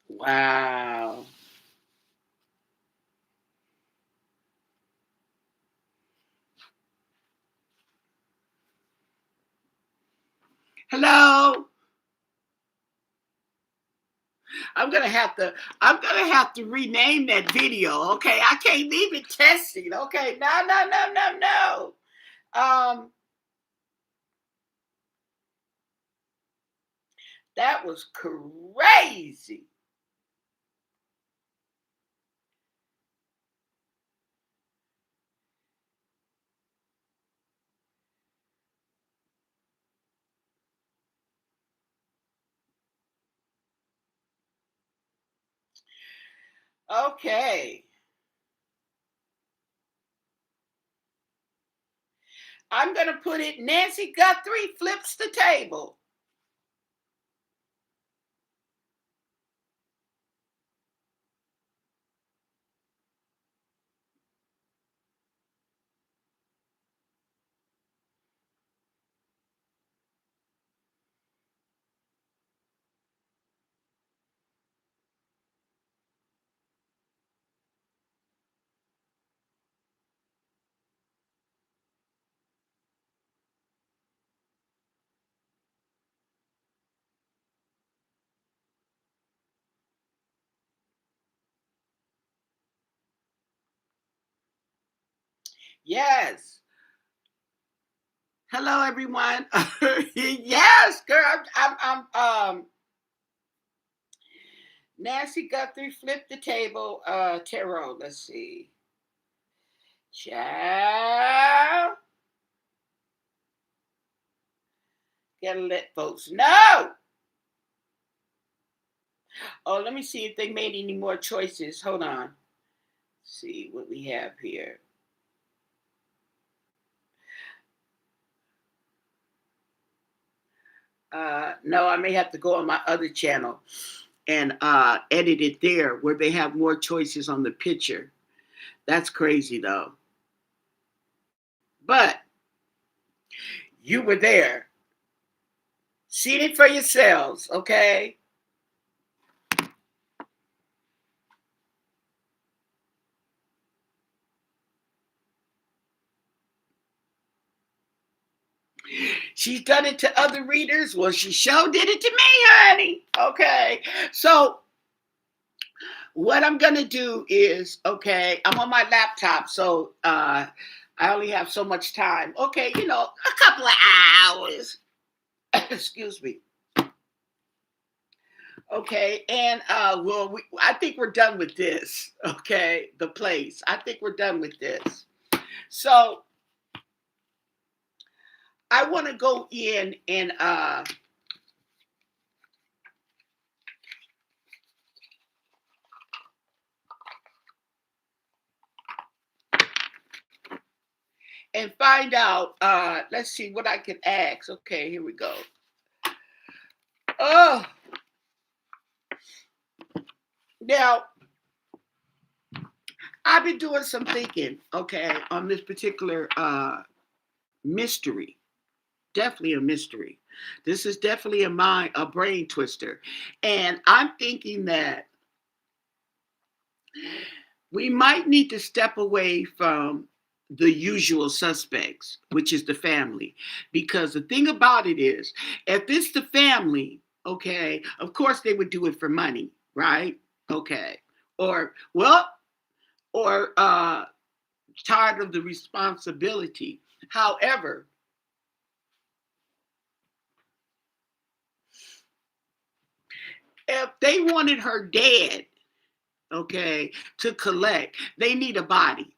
Wow. Hello. I'm gonna have to rename that video. Okay. I can't leave it testing. Okay. No, no, no, no, no. That was crazy. Okay. I'm gonna put it Nancy Guthrie flips the table. Yes. Hello, everyone. Yes, girl. I'm Nancy Guthrie flipped the table. Tarot. Let's see. Child. Gotta let folks know. Oh, let me see if they made any more choices. Hold on. See what we have here. No, I may have to go on my other channel and edit it there where they have more choices on the picture. That's crazy though. But you were there. See it for yourselves, okay? She's done it to other readers. Well, she sure did it to me, honey. Okay. So what I'm gonna do is, okay, I'm on my laptop, so I only have so much time. Okay, a couple of hours. Excuse me. Okay, and well, I think we're done with this. Okay, the place. I think we're done with this. So I want to go in and find out. Let's see what I can ask. Okay, here we go. Oh, now I've been doing some thinking. Okay, on this particular mystery. Definitely a mystery. This is definitely a brain twister, and I'm thinking that we might need to step away from the usual suspects, which is the family. Because the thing about it is, if it's the family, okay, of course they would do it for money, right? Okay. Or, well, or tired of the responsibility. However, if they wanted her dead, okay, to collect, they need a body.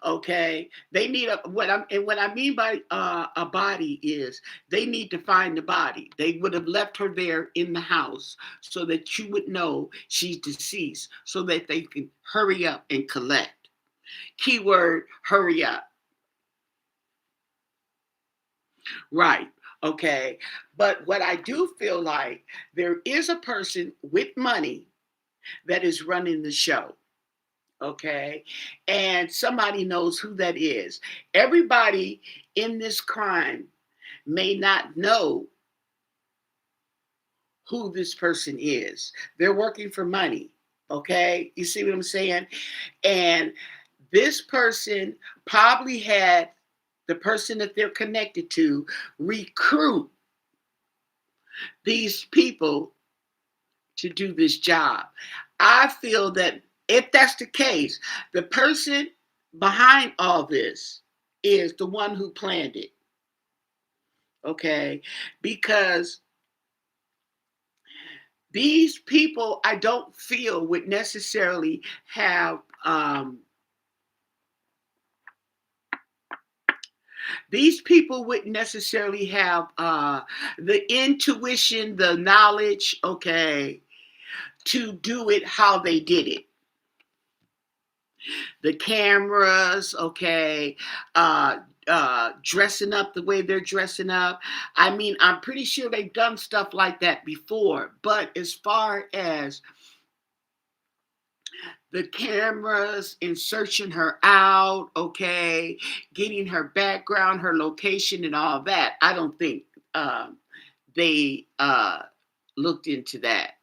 Okay, they need what I mean by a body is they need to find the body. They would have left her there in the house so that you would know she's deceased, so that they can hurry up and collect. Keyword: hurry up. Right. Okay. But what I do feel like, there is a person with money that is running the show. Okay, and somebody knows who that is. Everybody in this crime may not know who this person is. They're working for money. Okay, you see what I'm saying? And this person probably had the person that they're connected to recruit these people to do this job. I feel that if that's the case, the person behind all this is the one who planned it. Okay, because these people I don't feel would necessarily have these people wouldn't necessarily have the intuition, the knowledge, okay, to do it how they did it. The cameras, okay, dressing up the way they're dressing up. I mean, I'm pretty sure they've done stuff like that before. But as far as the cameras and searching her out, okay, getting her background, her location, and all that, I don't think they looked into that.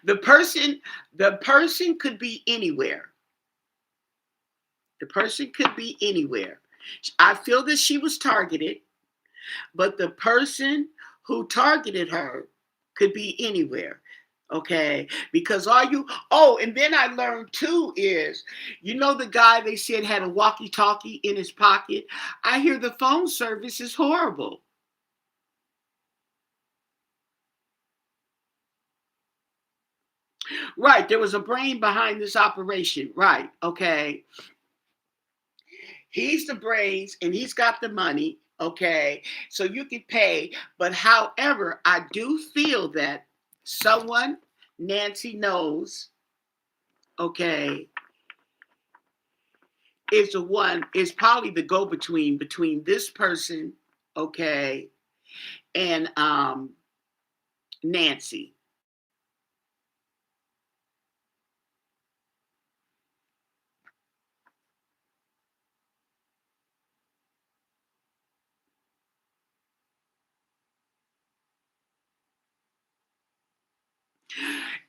The person, the person could be anywhere. The person could be anywhere. I feel that she was targeted, but the person who targeted her could be anywhere. Okay, because and then I learned too is, the guy they said had a walkie talkie in his pocket. I hear the phone service is horrible. Right, there was a brain behind this operation. Right, okay. He's the brains and he's got the money, okay? So you can pay. But however, I do feel that someone Nancy knows, okay, is probably the go-between between this person, okay, and Nancy.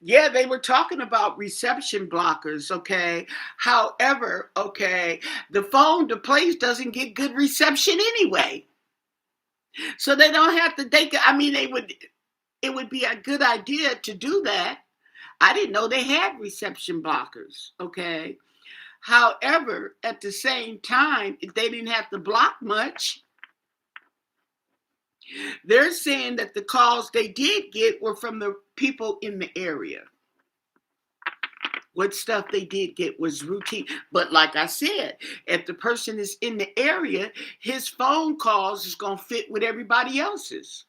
Yeah, they were talking about reception blockers, okay. However, okay, the place doesn't get good reception anyway. So they don't have to take I mean, it would be a good idea to do that. I didn't know they had reception blockers, okay. However, at the same time, if they didn't have to block much, they're saying that the calls they did get were from the people in the area. What stuff they did get was routine. But like I said, if the person is in the area, his phone calls is going to fit with everybody else's.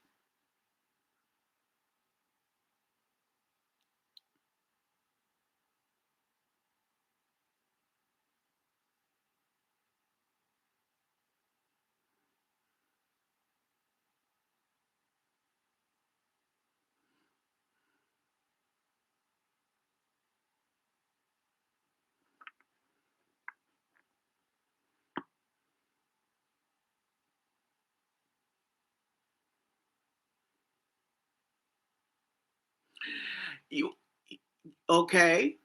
You okay?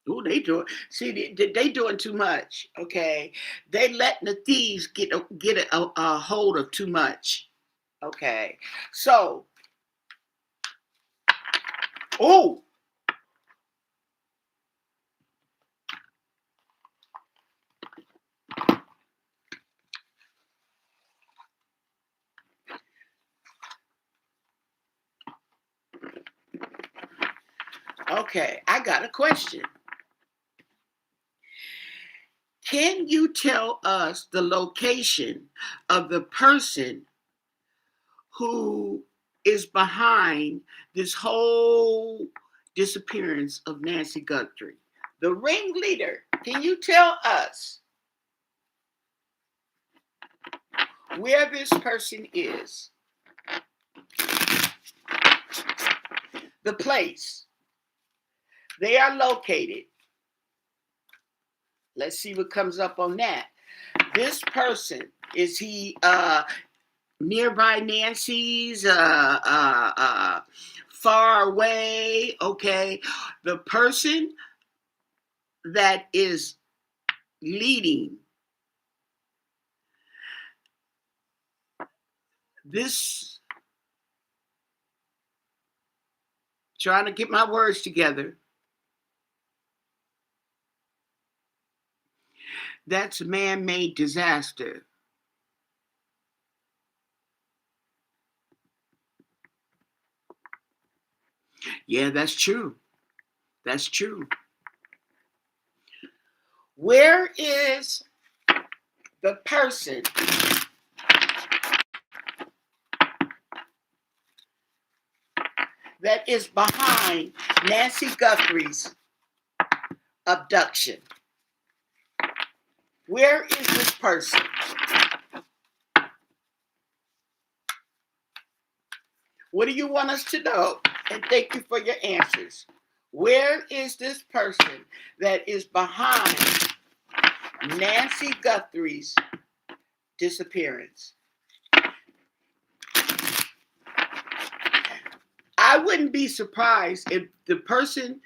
Oh, they doing. See, they doing too much. Okay, they letting the thieves get a hold of too much. Okay, so oh, okay, I got a question. Can you tell us the location of the person who is behind this whole disappearance of Nancy Guthrie? The ringleader. Can you tell us where this person is? The place they are located. Let's see what comes up on that. This person, is he nearby Nancy's, far away? Okay. The person that is leading this, trying to get my words together, that's man-made disaster. Yeah, that's true. That's true. Where is the person that is behind Nancy Guthrie's abduction? Where is this person? What do you want us to know? And thank you for your answers. Where is this person that is behind Nancy Guthrie's disappearance? I wouldn't be surprised if the person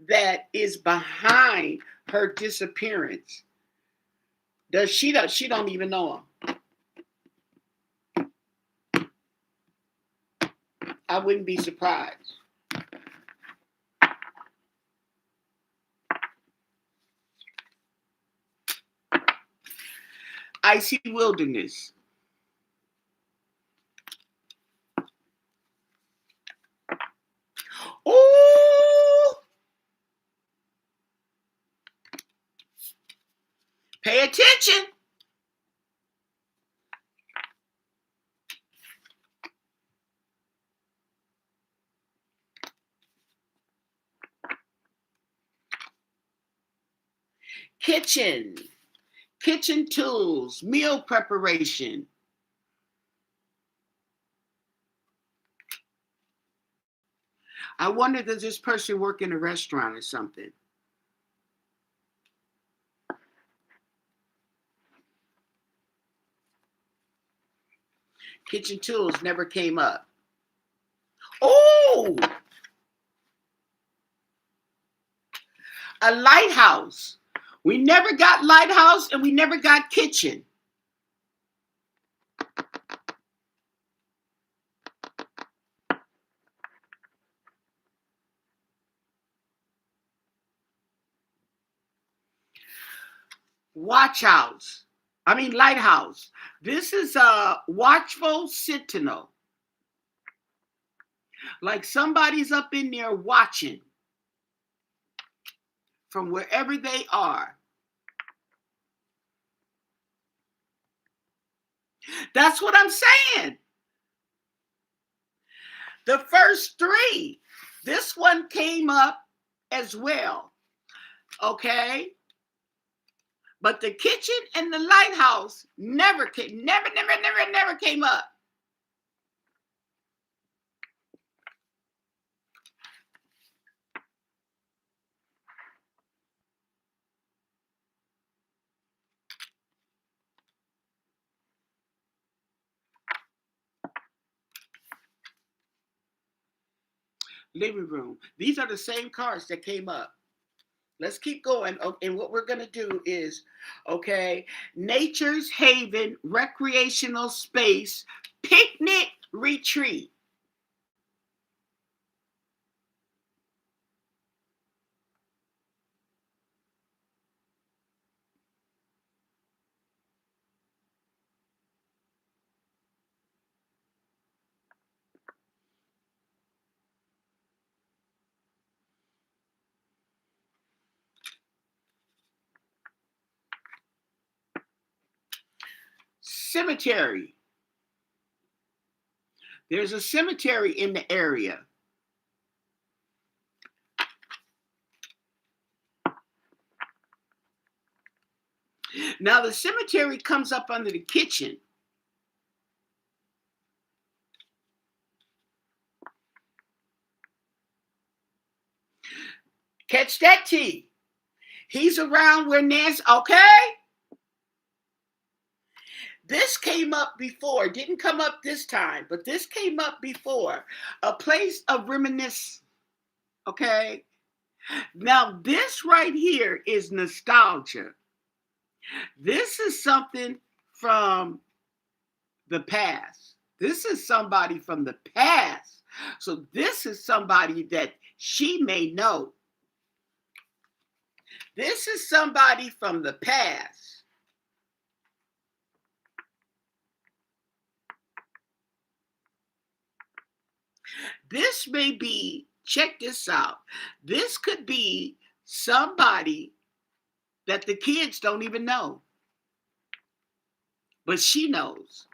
that is behind her disappearance, she don't even know him. I wouldn't be surprised. Icy wilderness. Oh, pay attention. Kitchen tools, meal preparation. I wonder, does this person work in a restaurant or something? Kitchen tools never came up. Oh, a lighthouse. We never got lighthouse and we never got kitchen. Lighthouse. This is a watchful sentinel. Like somebody's up in there watching from wherever they are. That's what I'm saying. The first three, this one came up as well. Okay. But the kitchen and the lighthouse never came up. Living room. These are the same cards that came up. Let's keep going. And what we're going to do is, okay, nature's haven, recreational space, picnic retreat. Cemetery. There's a cemetery in the area. Now the cemetery comes up under the kitchen. Catch that T. He's around where Nancy, okay? This came up before. It didn't come up this time, but this came up before. A place of reminiscence, okay? Now, this right here is nostalgia. This is something from the past. This is somebody from the past. So this is somebody that she may know. This is somebody from the past. This may be, check this out. This could be somebody that the kids don't even know, but she knows.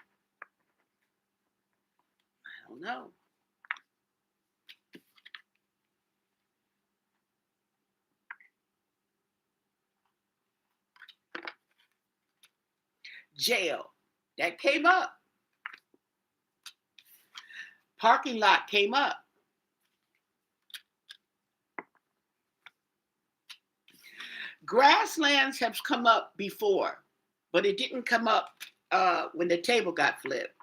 I don't know. Jail, that came up. Parking lot came up. Grasslands has come up before, but it didn't come up when the table got flipped.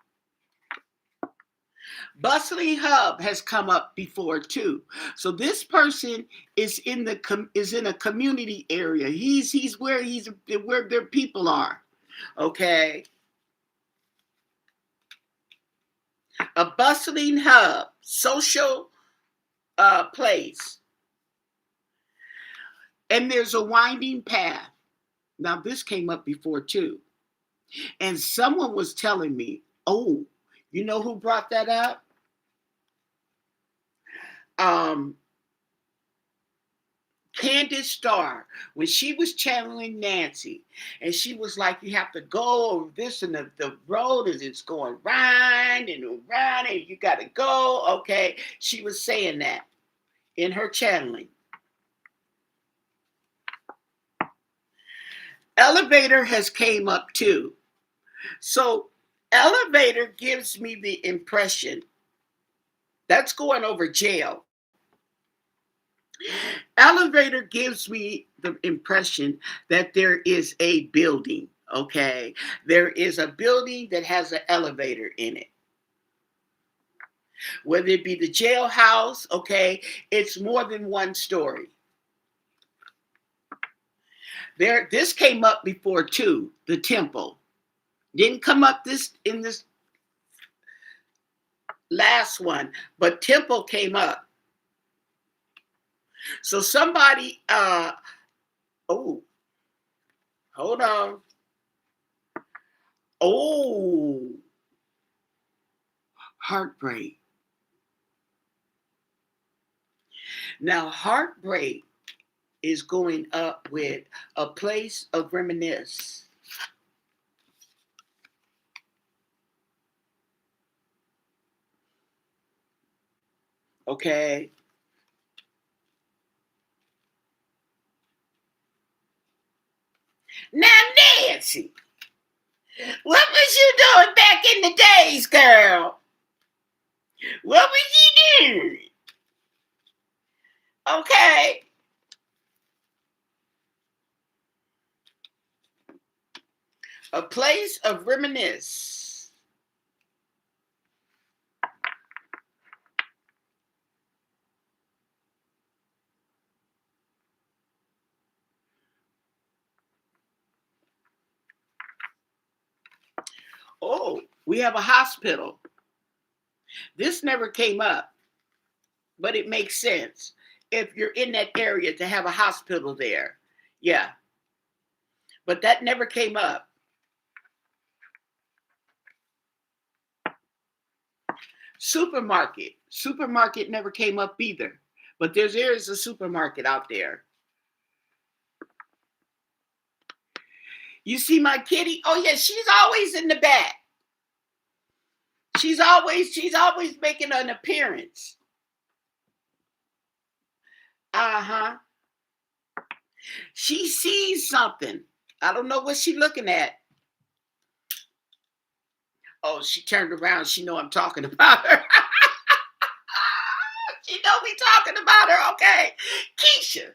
Bustling hub has come up before too. So this person is in a community area. He's where their people are. Okay. A bustling hub, social place. And there's a winding path. Now this came up before too. And someone was telling me, oh, you know who brought that up? Candace Starr, when she was channeling Nancy, and she was like, you have to go over this, and the road is it's going round and around, and you got to go. Okay. She was saying that in her channeling. Elevator has came up too. So elevator gives me the impression that's going over jail. Elevator gives me the impression that there is a building, okay? There is a building that has an elevator in it. Whether it be the jailhouse, okay, it's more than one story. This came up before too, the temple. Didn't come up in this last one, but temple came up. So somebody, hold on. Oh, heartbreak. Now, heartbreak is going up with a place of reminiscence. Okay. Now, Nancy, what was you doing back in the days, girl? What was you doing? Okay. A place of reminiscence. Oh, we have a hospital. This never came up, but it makes sense if you're in that area to have a hospital there. Yeah. But that never came up. Supermarket. Supermarket never came up either. But there is a supermarket out there. You see my kitty? Oh yeah, she's always in the back. She's always making an appearance. Uh-huh. She sees something. I don't know what she's looking at. Oh, she turned around. She know I'm talking about her. She know me talking about her. Okay. Keisha.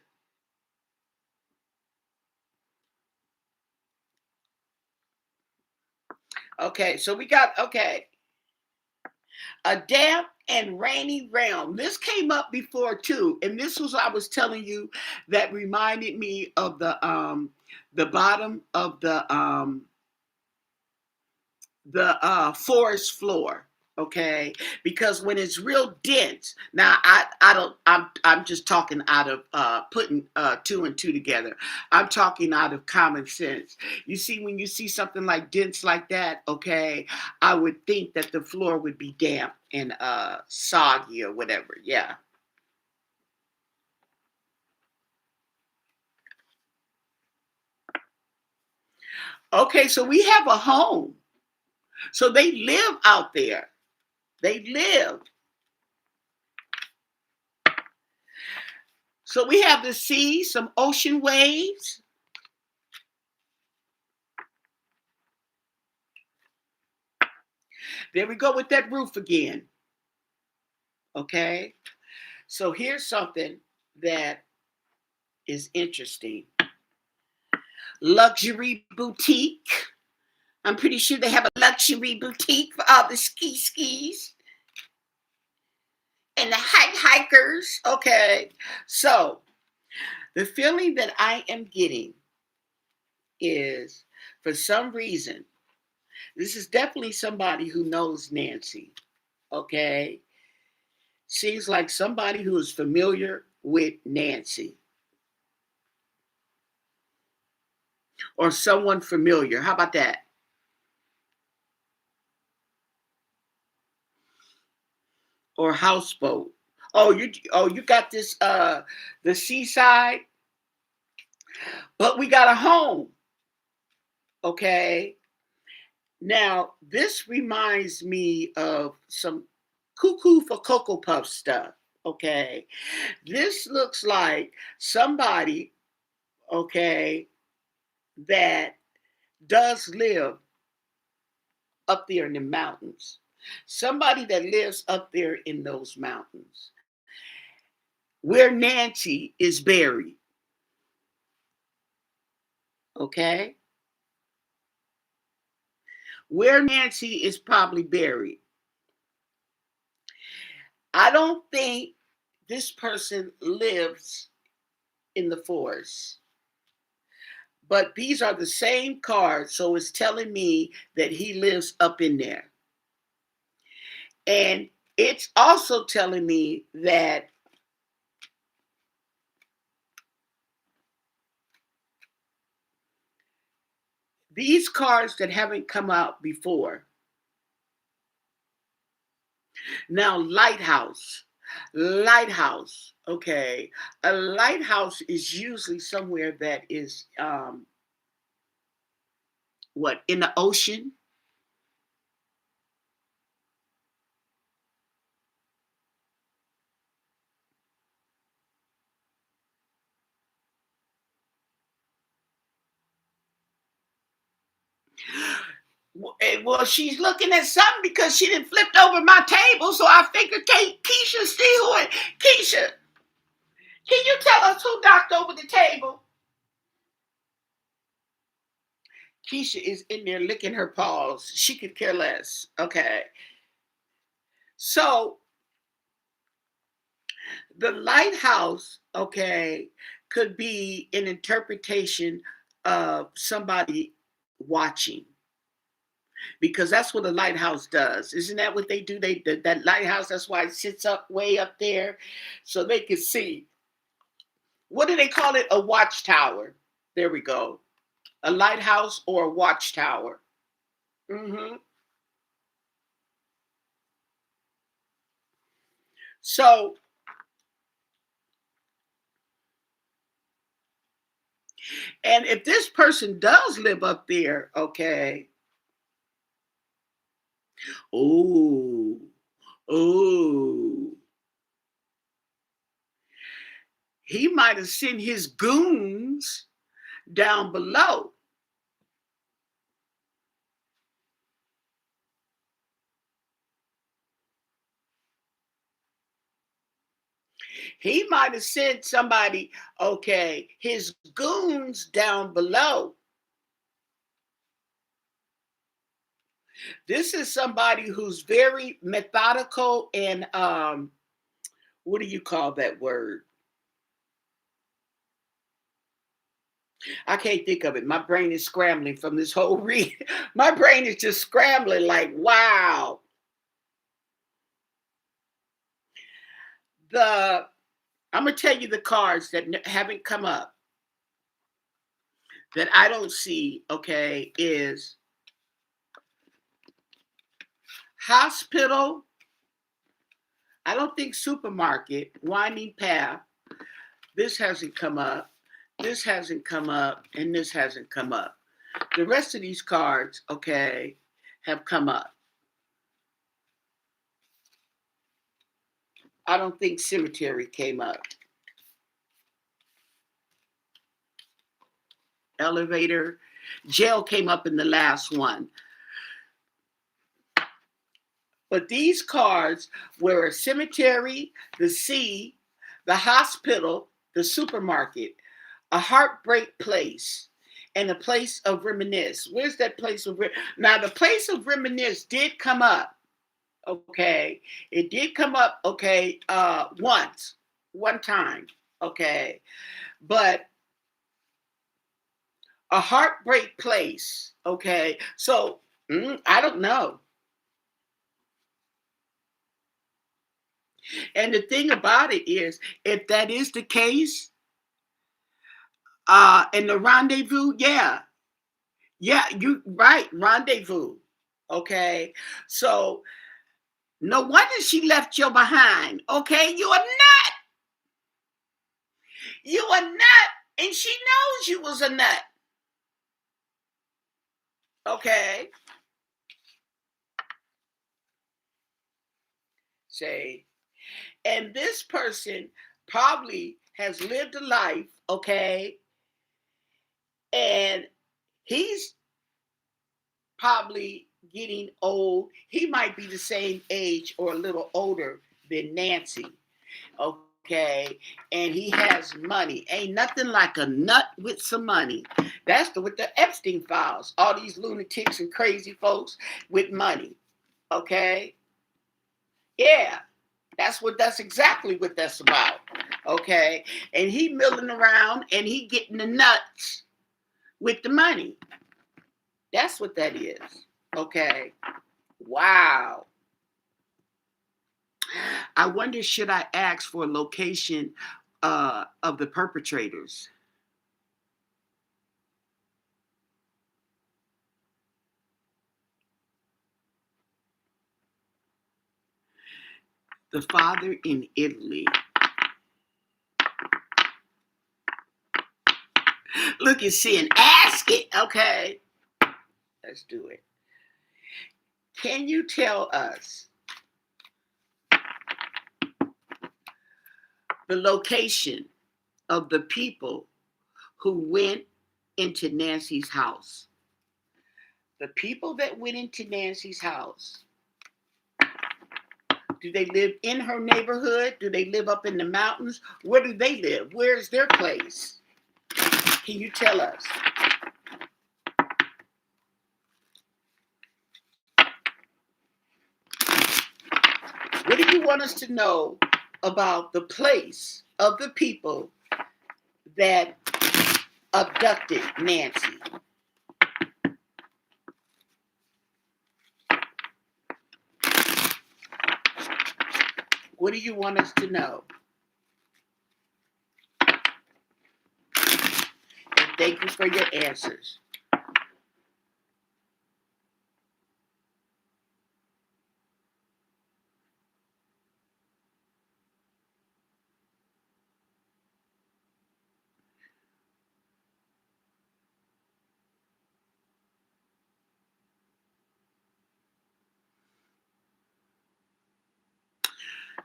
Okay, so we got, okay, a damp and rainy realm. This came up before too, and this was I was telling you that reminded me of the bottom of the forest floor. Okay, because when it's real dense, now I don't I'm just talking out of putting two and two together. I'm talking out of common sense. You see, when you see something like dense like that, okay, I would think that the floor would be damp and soggy or whatever. Yeah. Okay, so we have a home. So they live out there. They live. So we have the sea, some ocean waves. There we go with that roof again. Okay. So here's something that is interesting. Luxury boutique. I'm pretty sure they have a luxury boutique for all the skis and the hikers. Okay. So the feeling that I am getting is, for some reason, this is definitely somebody who knows Nancy. Okay. Seems like somebody who is familiar with Nancy or someone familiar. How about that? Or houseboat. Oh you got this the seaside, but we got a home. Okay. Now this reminds me of some cuckoo for Cocoa Puff stuff. Okay. This looks like somebody, okay, that does live up there in the mountains. Somebody that lives up there in those mountains where Nancy is buried. Okay. Where Nancy is probably buried. I don't think this person lives in the forest, but these are the same cards. So it's telling me that he lives up in there. And it's also telling me that these cards that haven't come out before. Now, lighthouse. Lighthouse. Okay. A lighthouse is usually somewhere that is what, in the ocean? Well, she's looking at something because she didn't flipped over my table, so I figured Keisha see who it. Keisha, can you tell us who knocked over the table? Keisha is in there licking her paws. She could care less. Okay. So the lighthouse, okay, could be an interpretation of somebody watching, because that's what a lighthouse does. Isn't that what they do? That lighthouse, that's why it sits up way up there so they can see. What do they call it? A watchtower. There we go. A lighthouse or a watchtower. Hmm. So, and if this person does live up there, okay. Oh, oh, he might have sent his goons down below. He might have sent somebody, okay, his goons down below This is somebody who's very methodical and what do you call that word? I can't think of it. My brain is scrambling from this whole read. My brain is just scrambling like, wow. The I'm gonna tell you the cards that haven't come up that I don't see, okay, is hospital. I don't think supermarket, winding path. This hasn't come up. This hasn't come up, and this hasn't come up. The rest of these cards, okay, have come up. I don't think cemetery came up. Elevator, jail came up in the last one. But these cards were a cemetery, the sea, the hospital, the supermarket, a heartbreak place, and a place of reminisce. Where's that place of now? The place of reminisce did come up. Okay, it did come up. Okay, once, one time. Okay, but a heartbreak place. Okay, so I don't know. And the thing about it is, if that is the case, and the rendezvous, yeah, yeah, you right, rendezvous. Okay, so no wonder she left you behind. Okay, you a nut, and she knows you was a nut. Okay, say, and this person probably has lived a life. Okay, and he's probably getting old. He might be the same age or a little older than Nancy. Okay, and he has money. Ain't nothing like a nut with some money. That's with the Epstein files. All these lunatics and crazy folks with money. Okay, yeah, that's exactly what that's about. Okay, and he milling around and he getting the nuts with the money. That's what that is. Okay. Wow. I wonder, should I ask for a location of the perpetrators? The father in Italy. Look and see and ask it. Okay. Let's do it. Can you tell us the location of the people who went into Nancy's house? The people that went into Nancy's house, do they live in her neighborhood? Do they live up in the mountains? Where do they live? Where's their place? Can you tell us? What do you want us to know about the place of the people that abducted Nancy? What do you want us to know? And thank you for your answers.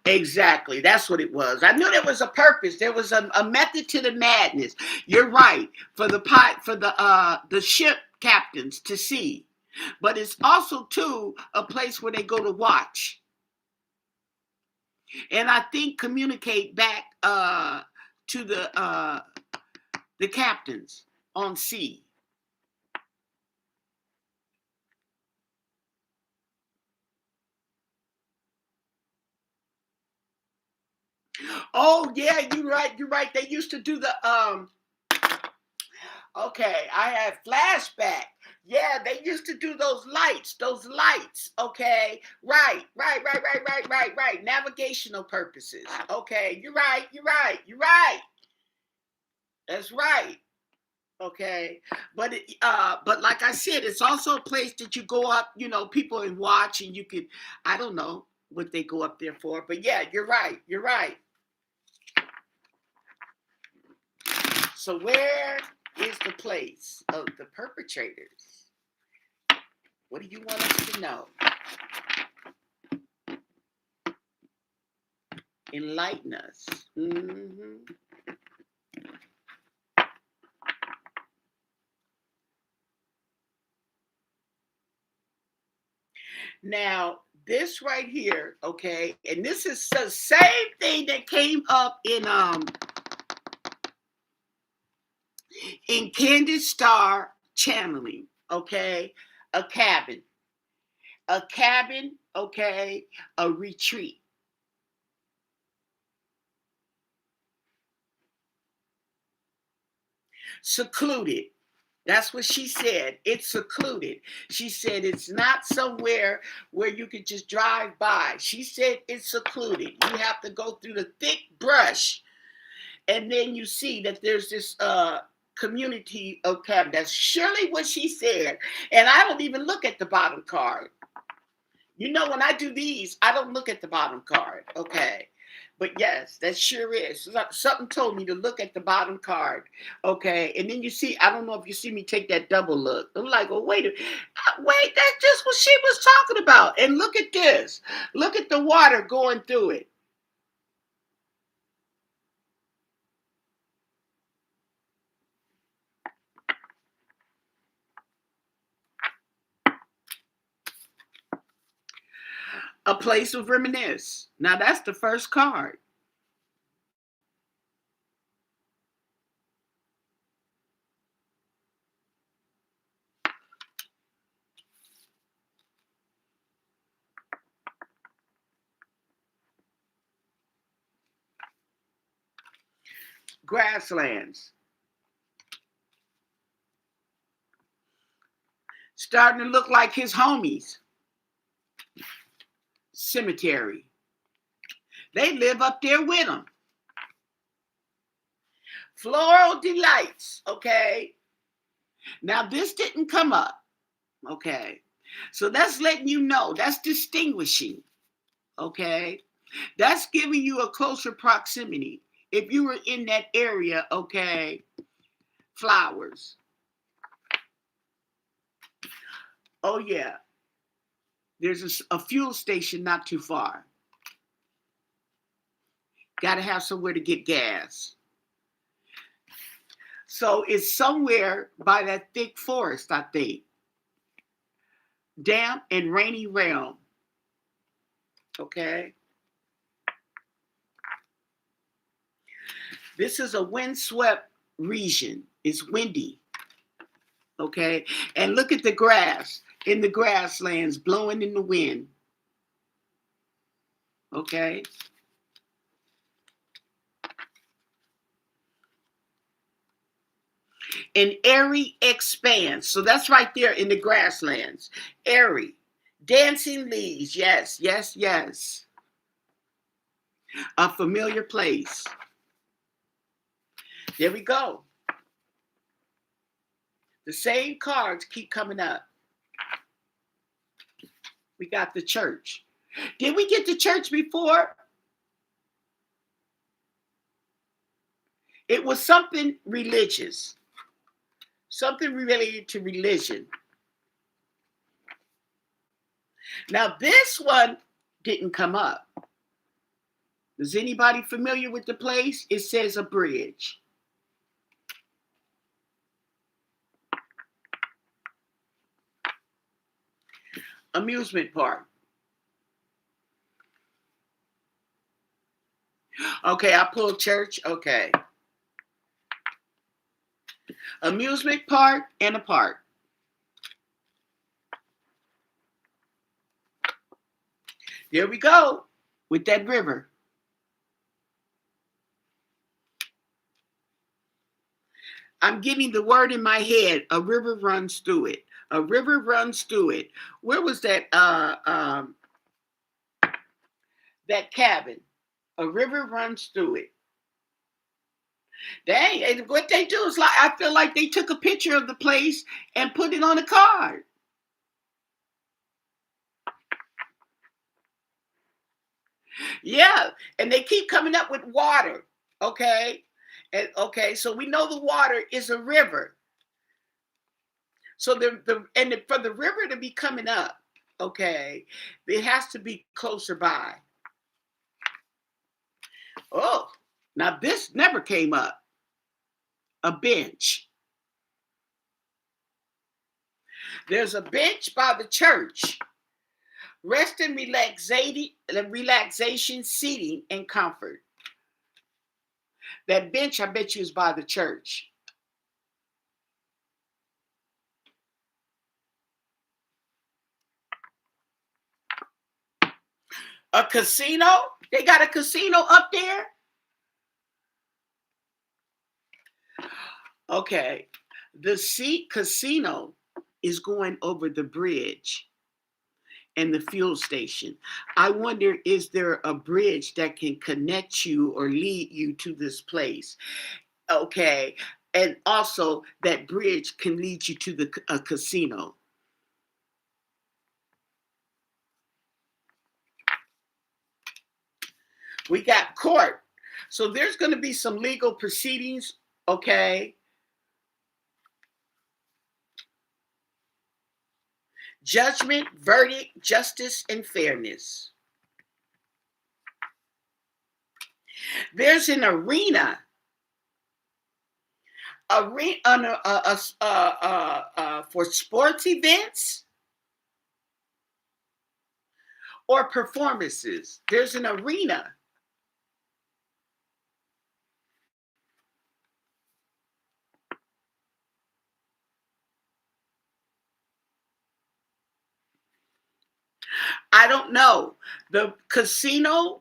Exactly. That's what it was. I knew there was a purpose. There was a method to the madness. You're right. For the ship captains to see. But it's also too a place where they go to watch. And I think communicate back to the captains on sea. Oh yeah, you're right. You're right. They used to do the Okay, I had flashback. Yeah, they used to do those lights. Those lights. Okay, right. Navigational purposes. Okay, you're right. You're right. You're right. That's right. Okay, but like I said, it's also a place that you go up, people and watch, and you could, I don't know what they go up there for, but yeah, you're right. You're right. So where is the place of the perpetrators? What do you want us to know? Enlighten us. Now, this right here, okay, and this is the same thing that came up in Candace Star channeling, okay, a cabin, okay, a retreat, secluded. That's what she said. It's secluded. She said it's not somewhere where you could just drive by. She said it's secluded. You have to go through the thick brush, and then you see that there's this community of cabin. That's surely what she said. And I don't even look at the bottom card. When I do these, I don't look at the bottom card. Okay. But yes, that sure is. Something told me to look at the bottom card. Okay. And then you see, I don't know if you see me take that double look. I'm like, oh, wait, that's just what she was talking about. And look at this. Look at the water going through it. A place of reminisce. Now that's the first card. Grasslands. Starting to look like his homies. Cemetery. They live up there with him. Floral delights. Okay. Now this didn't come up. Okay. So that's letting you know. That's distinguishing. Okay. That's giving you a closer proximity. If you were in that area, okay, flowers. Oh, yeah. There's a fuel station not too far. Got to have somewhere to get gas. So it's somewhere by that thick forest, I think. Damp and rainy realm. Okay. This is a windswept region. It's windy. Okay. And look at the grass in the grasslands blowing in the wind. Okay. An airy expanse. So that's right there in the grasslands. Airy. Dancing leaves. Yes. A familiar place. There we go. The same cards keep coming up. We got the church. Did we get the church before? It was something religious. Something related to religion. Now this one didn't come up. Is anybody familiar with the place? It says a bridge. Amusement park. Okay, I pulled church. Okay. Amusement park and a park. There we go with that river. I'm getting the word in my head. A river runs through it. A river runs through it. Where was that? That cabin. A river runs through it. Dang, what they do is like, I feel like they took a picture of the place and put it on a card. Yeah, and they keep coming up with water. Okay, and okay, so we know the water is a river. So for the river to be coming up, okay, it has to be closer by. Oh, now this never came up. A bench. There's a bench by the church. Rest and relaxation, seating, and comfort. That bench, I bet you, is by the church. A casino? They got a casino up there? Okay. The casino is going over the bridge and the fuel station. I wonder, is there a bridge that can connect you or lead you to this place? Okay. And also that bridge can lead you to a casino. We got court. So there's going to be some legal proceedings, okay? Judgment, verdict, justice, and fairness. There's an arena for sports events or performances. There's an arena. I don't know. The casino,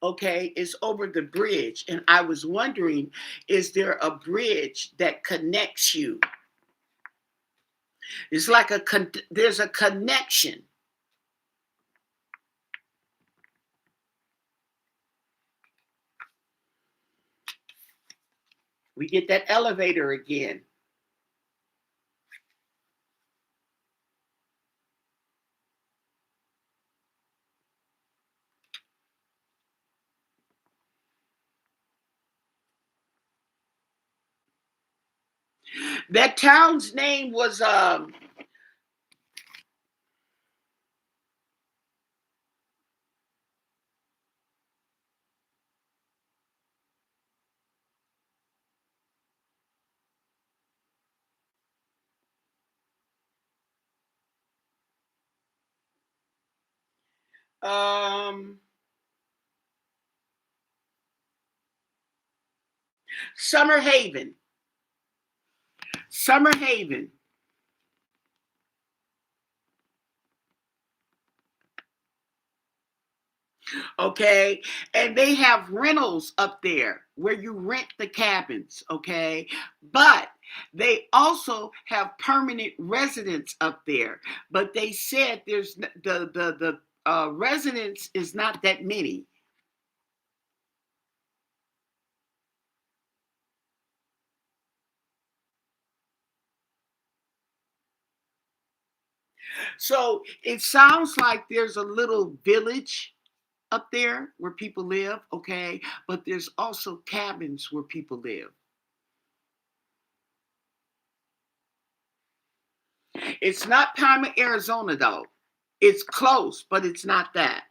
okay, is over the bridge. And I was wondering, is there a bridge that connects you? It's like there's a connection. We get that elevator again. That town's name was Summer Haven. Summer Haven. Okay, and they have rentals up there where you rent the cabins, okay, but they also have permanent residents up there, but they said there's the residents is not that many. So it sounds like there's a little village up there where people live, okay, but there's also cabins where people live. It's not Pima, Arizona, though. It's close, but it's not that.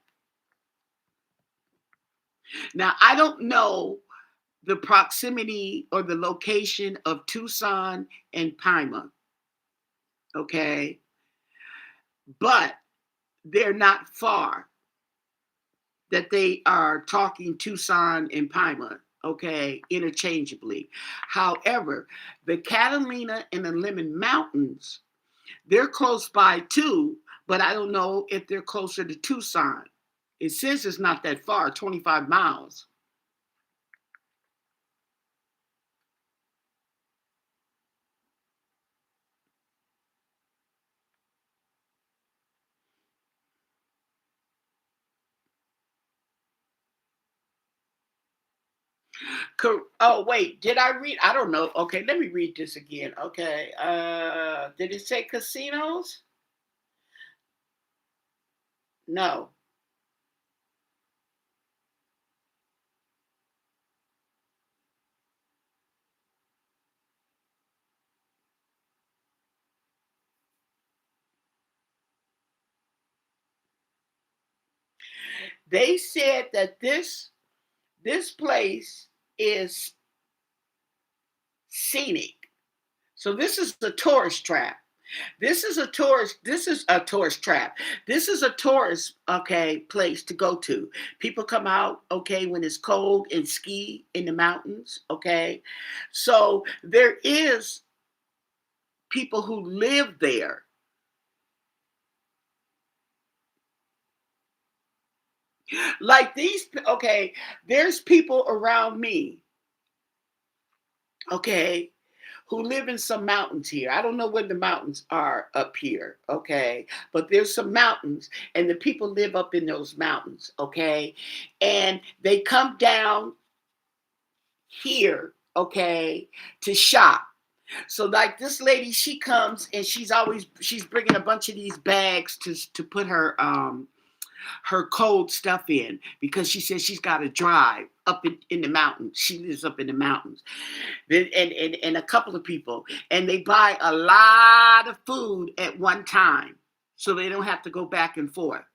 Now, I don't know the proximity or the location of Tucson and Pima, okay, but they're not far that they are talking Tucson and Pima, okay, interchangeably. However, the Catalina and the Lemon Mountains, they're close by too, but I don't know if they're closer to Tucson. It says it's not that far, 25 miles. Oh, wait, did I read? I don't know. Okay, let me read this again. Okay. Did it say casinos? No. They said that this place is scenic. So this is a tourist trap. This is a tourist trap. This is a tourist, okay, place to go to. People come out, okay, when it's cold and ski in the mountains, okay? So there is people who live there. Like these, okay, there's people around me, okay, who live in some mountains here. I don't know where the mountains are up here, okay? But there's some mountains, and the people live up in those mountains, okay? And they come down here, okay, to shop. So like this lady, she comes and she's bringing a bunch of these bags to put her cold stuff in because she says she's got to drive up in the mountains. She lives up in the mountains. And a couple of people, and they buy a lot of food at one time so they don't have to go back and forth.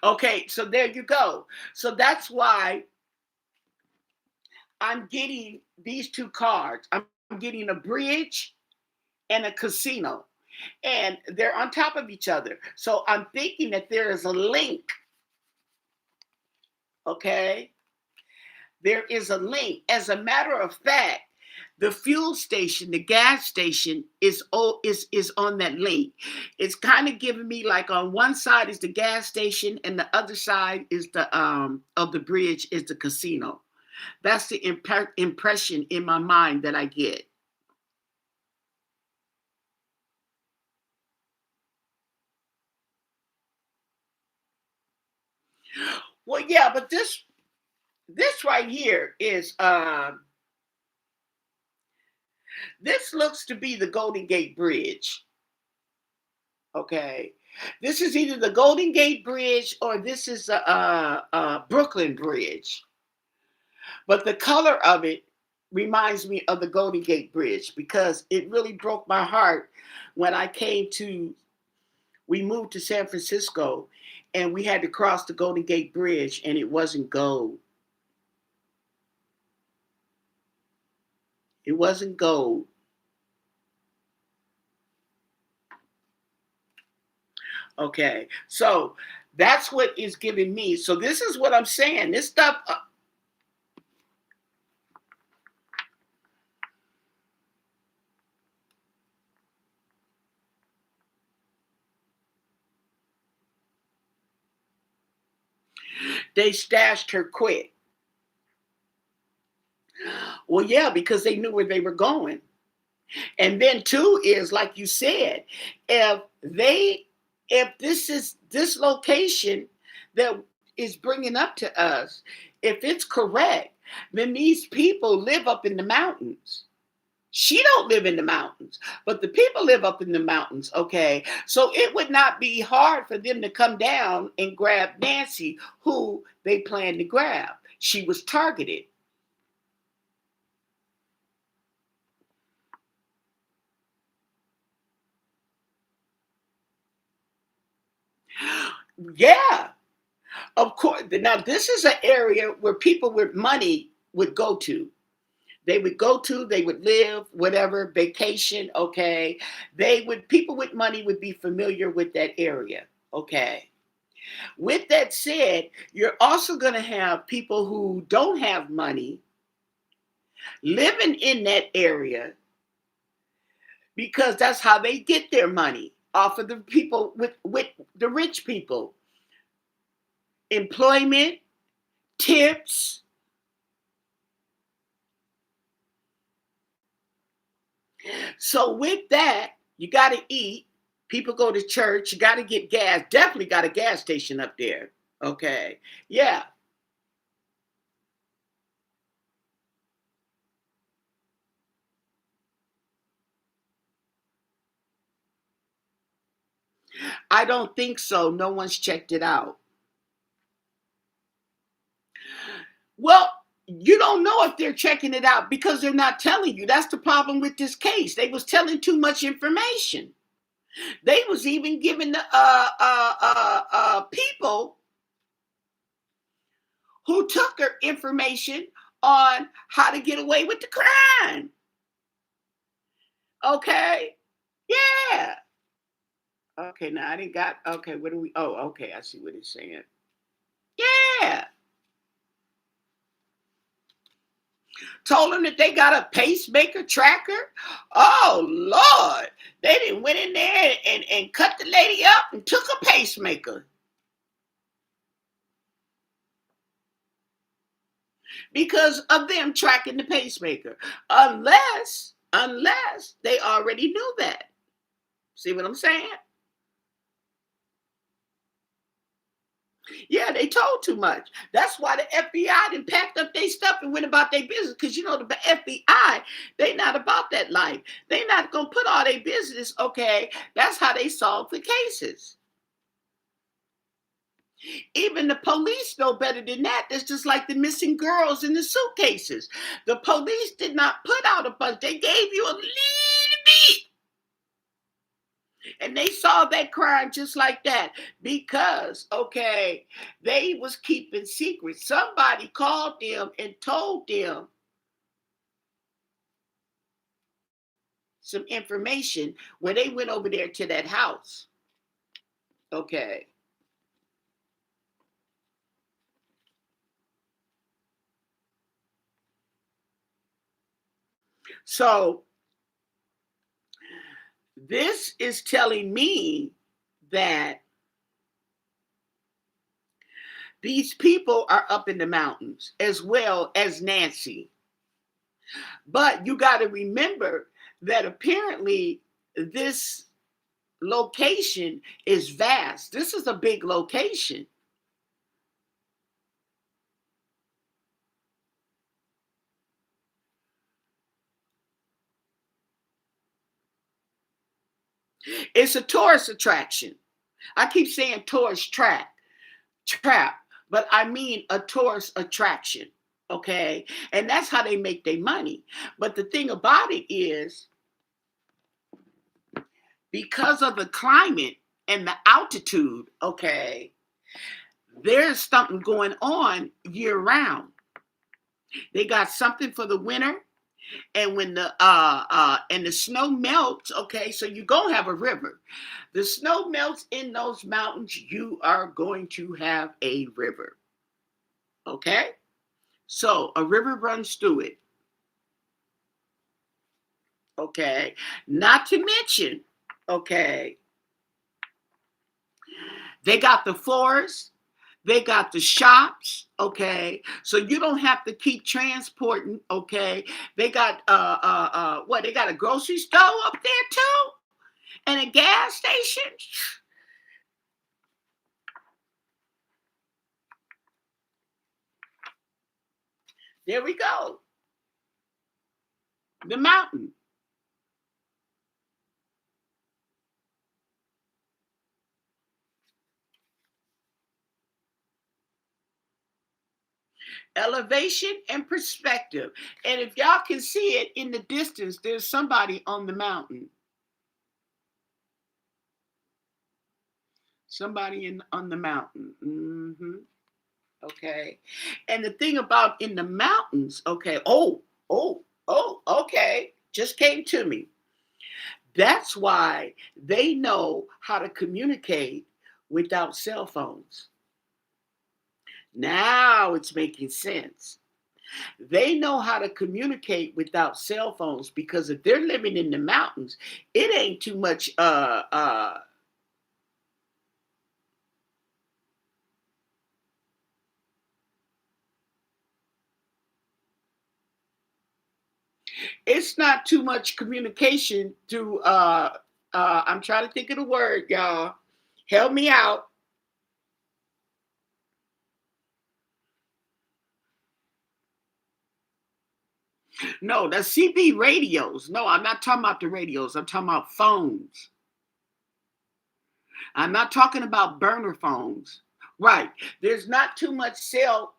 Okay, so there you go. So that's why I'm getting these two cards. I'm getting a bridge and a casino, and they're on top of each other. So I'm thinking that there is a link, okay? There is a link. As a matter of fact, the fuel station, the gas station is on that link. It's kind of giving me like on one side is the gas station and the other side is the of the bridge is the casino. That's the impression in my mind that I get. Well, yeah, but this right here is this looks to be the Golden Gate Bridge. Okay. This is either the Golden Gate Bridge or this is a Brooklyn Bridge. But the color of it reminds me of the Golden Gate Bridge because it really broke my heart when we moved to San Francisco and we had to cross the Golden Gate Bridge and it wasn't gold. It wasn't gold. Okay. So that's what is giving me. So this is what I'm saying. This stuff, they stashed her quick. Well, yeah, because they knew where they were going. And then two is like you said, if they if this is this location that is bringing up to us, if it's correct, then these people live up in the mountains. She don't live in the mountains, but the people live up in the mountains, okay? So it would not be hard for them to come down and grab Nancy, who they planned to grab. She was targeted. Yeah, of course. Now, this is an area where people with money would go to. They would live, whatever, vacation, okay. People with money would be familiar with that area, okay. With that said, you're also going to have people who don't have money living in that area because that's how they get their money off of the people with the rich people. Employment, tips. So with that, you got to eat. People go to church. You got to get gas. Definitely got a gas station up there. Okay. Yeah. I don't think so. No one's checked it out. Well, you don't know if they're checking it out because they're not telling you. That's the problem with this case. They was telling too much information. They was even giving the people who took her information on how to get away with the crime. Okay. Yeah. Okay. Now I didn't got. Okay. What do we? Oh, okay. I see what he's saying. Yeah. Told them that they got a pacemaker tracker. Oh Lord. They didn't went in there and cut the lady up and took a pacemaker because of them tracking the pacemaker. Unless they already knew that. See what I'm saying? Yeah, they told too much. That's why the FBI done packed up their stuff and went about their business. Because you know the FBI, they not about that life. They not gonna put all their business. Okay, that's how they solve the cases. Even the police know better than that. That's just like the missing girls in the suitcases. The police did not put out a bunch. They gave you a little bit. And they solved that crime just like that because, okay, they was keeping secrets. Somebody called them and told them some information when they went over there to that house. Okay. So this is telling me that these people are up in the mountains as well as Nancy. But you got to remember that apparently this location is vast. This is a big location. It's a tourist attraction. I keep saying tourist trap, but I mean a tourist attraction. Okay. And that's how they make their money. But the thing about it is, because of the climate and the altitude, okay, there's something going on year round. They got something for the winter, and when the snow melts, okay, so you go have a river. The snow melts in those mountains, you are going to have a river. Okay? So a river runs through it. Okay. Not to mention, okay, they got the forest, they got the shops, okay. So you don't have to keep transporting, okay. They got what? They got a grocery store up there too, and a gas station. There we go. The mountain. Elevation and perspective. And if y'all can see it in the distance, there's somebody on the mountain. Somebody on the mountain. Okay. And the thing about in the mountains, okay. Okay. Just came to me. That's why they know how to communicate without cell phones. Now it's making sense. They know how to communicate without cell phones because if they're living in the mountains, it ain't too much it's not too much communication through I'm trying to think of the word, y'all. Help me out. No, the CB radios. No, I'm not talking about the radios. I'm talking about phones. I'm not talking about burner phones. Right. There's not too much cell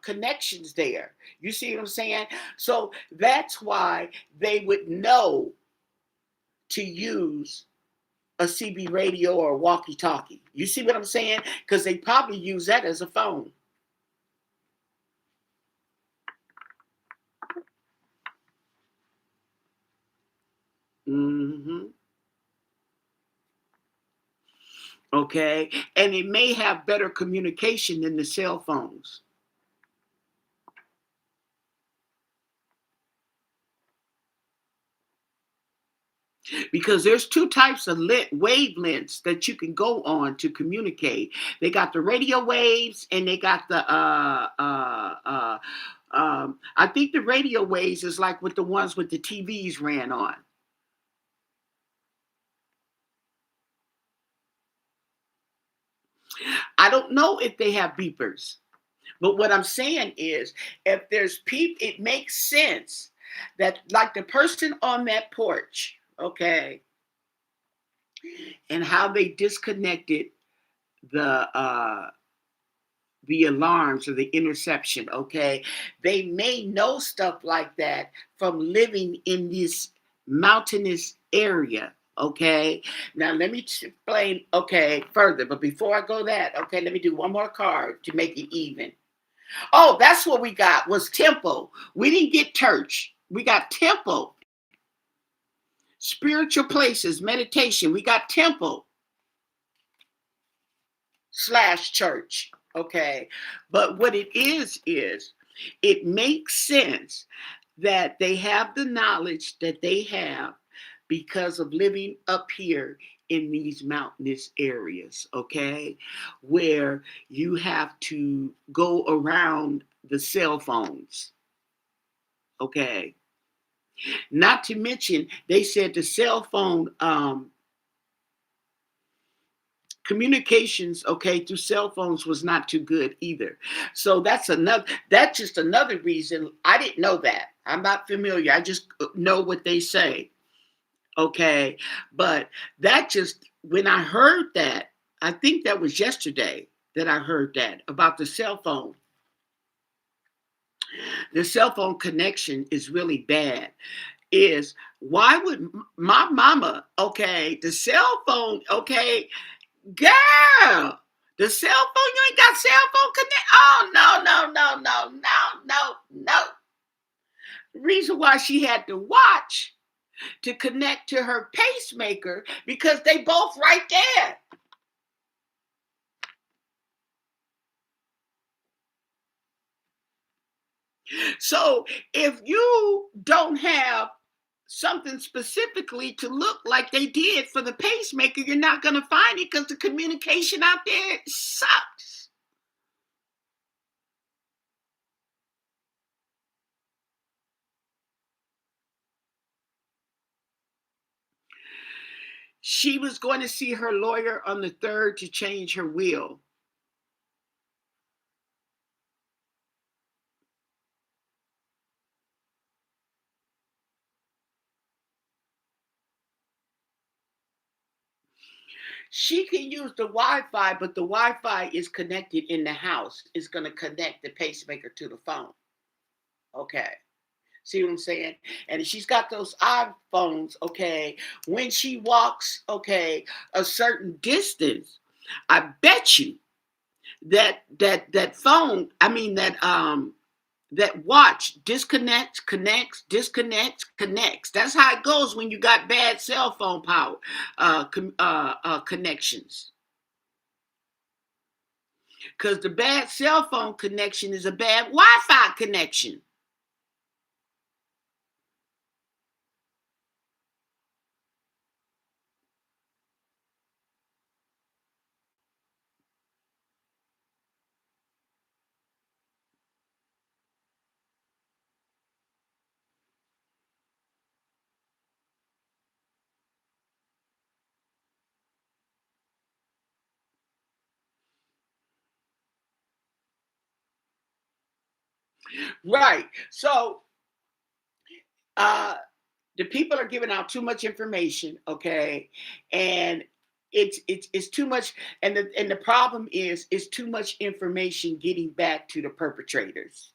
connections there. You see what I'm saying? So that's why they would know to use a CB radio or a walkie talkie. You see what I'm saying? Because they probably use that as a phone. Hmm. Okay. And it may have better communication than the cell phones. Because there's two types of wavelengths that you can go on to communicate. They got the radio waves and they got the I think the radio waves is like with the ones with the TVs ran on. I don't know if they have beepers, but what I'm saying is if there's people, it makes sense that like the person on that porch, okay, and how they disconnected the the alarms or the interception, okay? They may know stuff like that from living in this mountainous area, okay? Now let me explain, okay, further, but before I go that, okay, let me do one more card to make it even. Oh, that's what we got was temple. We didn't get church. We got temple. Spiritual places, meditation. We got temple slash church. Okay. But what it is it makes sense that they have the knowledge that they have because of living up here in these mountainous areas, okay, where you have to go around the cell phones, okay. Not to mention, they said the cell phone communications, okay, through cell phones was not too good either. So that's just another reason. I didn't know that. I'm not familiar. I just know what they say. Okay. But that just when I heard that, I think that was yesterday that I heard that about the cell phone. The cell phone connection is really bad. Is why would my mama, okay, the cell phone, okay, girl, the cell phone, you ain't got cell phone connect. Oh no, no, no, no, no, no, no. The reason why she had to watch to connect to her pacemaker because they both right there. So if you don't have something specifically to look like they did for the pacemaker, you're not going to find it because the communication out there sucks. She was going to see her lawyer on the 3rd to change her will. She can use the Wi-Fi, but the Wi-Fi is connected in the house. It's going to connect the pacemaker to the phone. Okay. See what I'm saying? And she's got those iPhones, okay. When she walks, okay, a certain distance, I bet you that phone, I mean that watch disconnects, connects, disconnects, connects. That's how it goes when you got bad cell phone power connections. Because the bad cell phone connection is a bad Wi-Fi connection. Right. So uh the people are giving out too much information, okay? And it's too much, and the problem is it's too much information getting back to the perpetrators.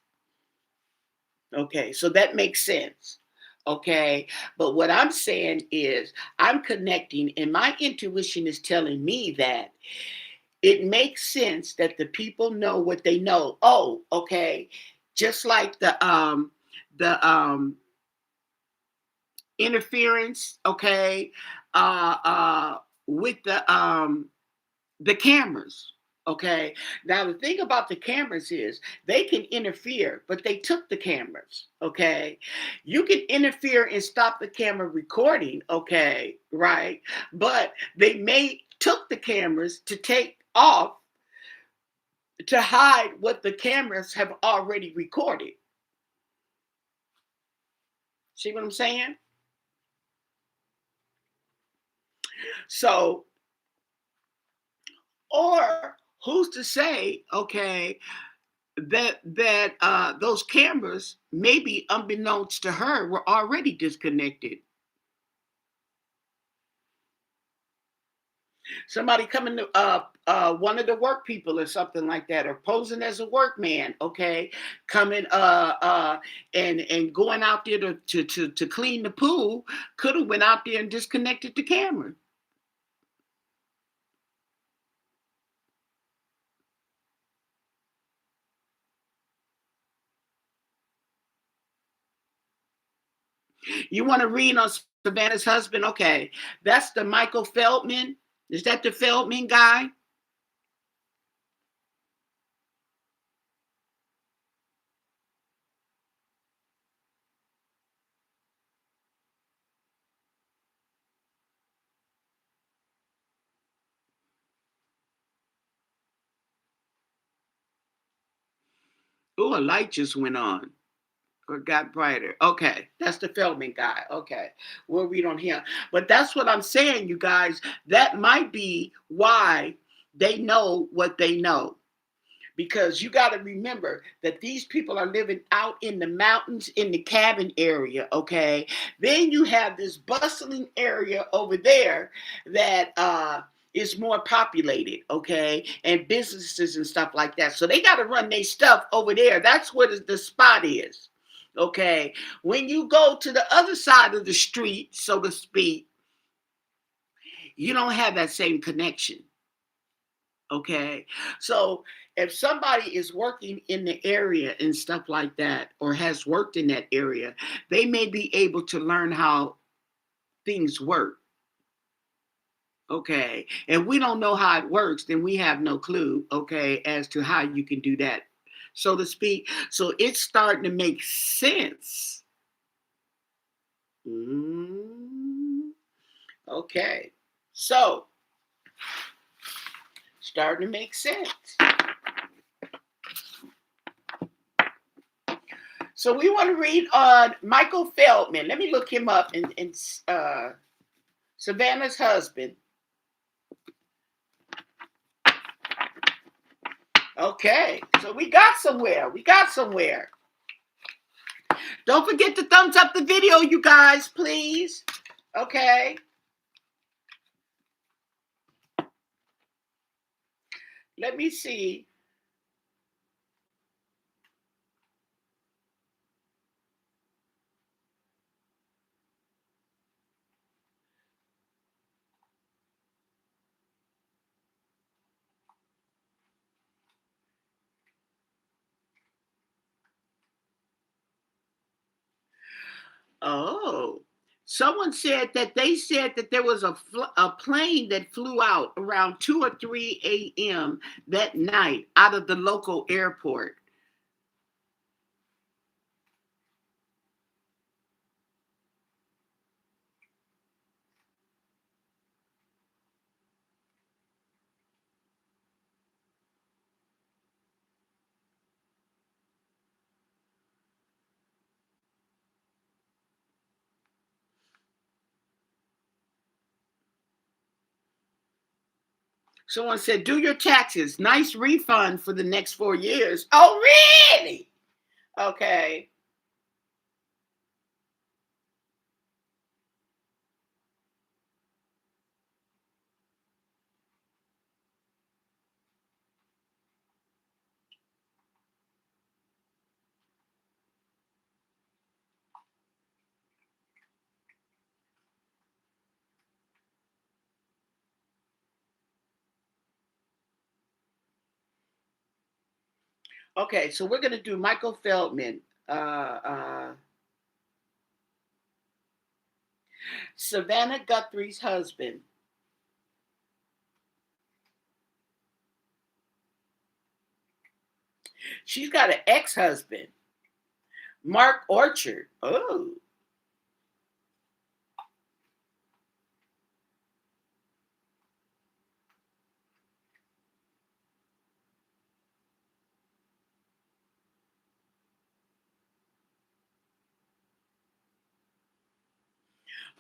Okay, so that makes sense. Okay, but what I'm saying is I'm connecting, and my intuition is telling me that it makes sense that the people know what they know. Oh, okay. Just like the interference, okay, with the cameras. Okay. Now the thing about the cameras is they can interfere, but they took the cameras. Okay. You can interfere and stop the camera recording. Okay. Right. But they may took the cameras to take off to hide what the cameras have already recorded. See what I'm saying? So, or who's to say, okay, that those cameras, maybe unbeknownst to her, were already disconnected. Somebody coming to one of the work people or something like that, or posing as a workman, okay, coming and going out there to clean the pool, could have went out there and disconnected the camera. You want to read on Savannah's husband? Okay, that's the Michael Feldman. Is that the Feldman guy? Oh, a light just went on or got brighter. Okay, that's the Feldman guy. Okay, we'll read on him. But that's what I'm saying, you guys. That might be why they know what they know. Because you got to remember that these people are living out in the mountains in the cabin area, okay? Then you have this bustling area over there that is more populated, okay? And businesses and stuff like that. So they got to run their stuff over there. That's where the spot is, okay? When you go to the other side of the street, so to speak, you don't have that same connection. Okay. So if somebody is working in the area and stuff like that, or has worked in that area, they may be able to learn how things work. Okay. And we don't know how it works, then we have no clue, okay, as to how you can do that, so to speak. So it's starting to make sense. Mm, okay. So starting to make sense. So we want to read on Michael Feldman. Let me look him up, and Savannah's husband. Okay, so we got somewhere. We got somewhere. Don't forget to thumbs up the video, you guys, please. Okay. Let me see. Oh, someone said that they said that there was a plane that flew out around 2 or 3 a.m. that night out of the local airport. Someone said, do your taxes. Nice refund for the next 4 years. Oh, really? Okay. Okay, so we're gonna do Michael Feldman. Savannah Guthrie's husband. She's got an ex-husband, Mark Orchard. Oh.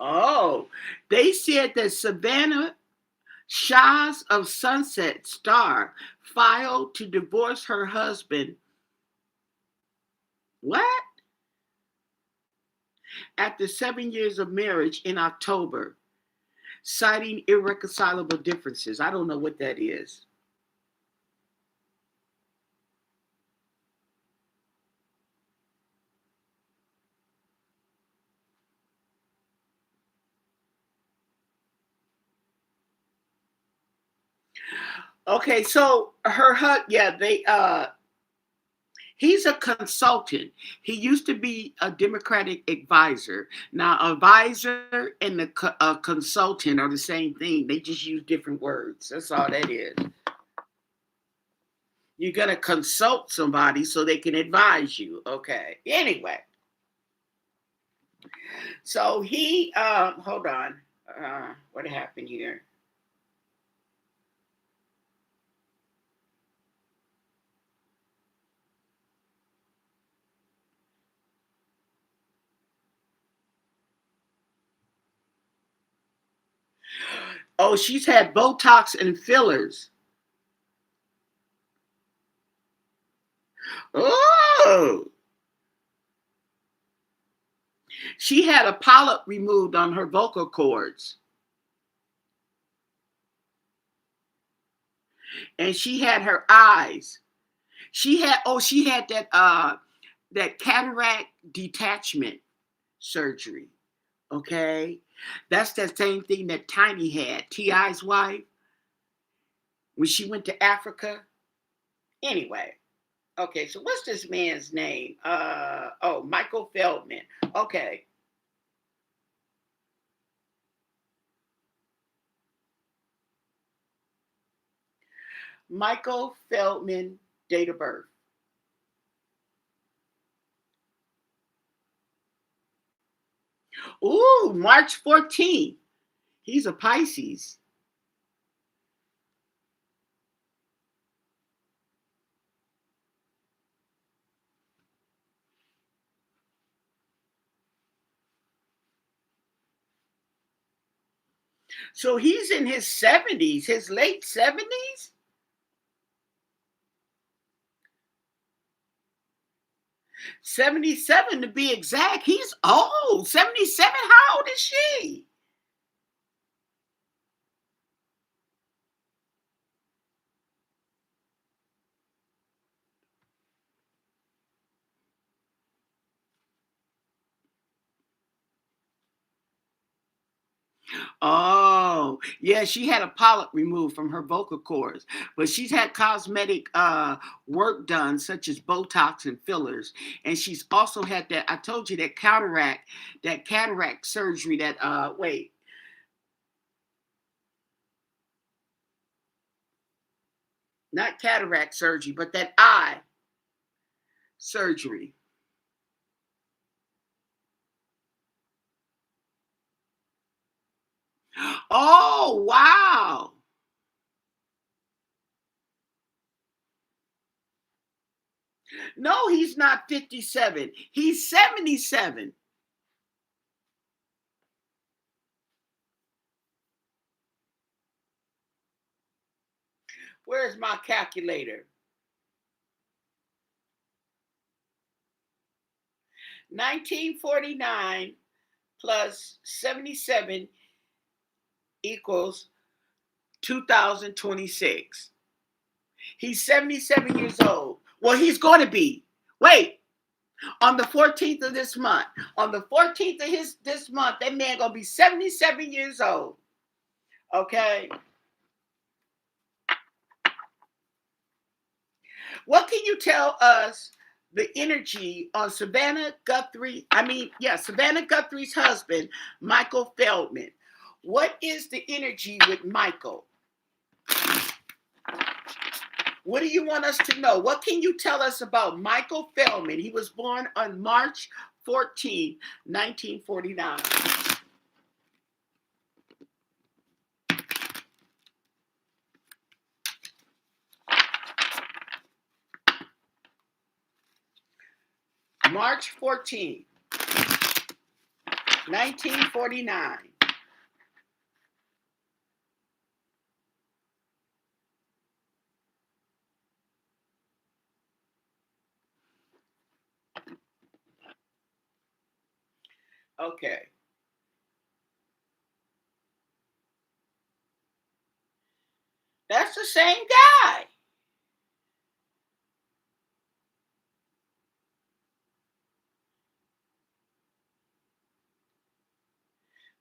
Oh. They said that Savannah Shahs of Sunset Star filed to divorce her husband. What? After 7 years of marriage in October, citing irreconcilable differences. I don't know what that is. Okay, so yeah, he's a consultant. He used to be a Democratic advisor. Now, advisor and a consultant are the same thing. They just use different words. That's all that is. You're gonna consult somebody so they can advise you. Okay. Anyway, so he hold on. What happened here? Oh, she's had Botox and fillers. Oh, she had a polyp removed on her vocal cords, and she had her eyes. She had that cataract detachment surgery. Okay, that's that same thing that Tiny had. Ti's wife when she went to Africa. Anyway, okay. So what's this man's name? Michael Feldman. Okay, Michael Feldman, date of birth. Ooh, March 14th. He's a Pisces. So he's in his 70s, his late 70s? 77 to be exact. He's old. 77. How old is she? Oh, yeah, she had a polyp removed from her vocal cords, but she's had cosmetic work done, such as Botox and fillers, and she's also had that. I told you that cataract surgery. That wait, not cataract surgery, but that eye surgery. Oh, wow. No, he's not 57. He's 77. Where's my calculator? 1949 plus 77 equals 2026. He's 77 years old. Well, he's going to be. Wait, on the 14th of this month. On the 14th of this month, that man going to be 77 years old. Okay? What can you tell us the energy on Savannah Guthrie's husband, Michael Feldman? What is the energy with Michael? What do you want us to know? What can you tell us about Michael Feldman? He was born on March 14, 1949. March 14, 1949. Okay. That's the same guy.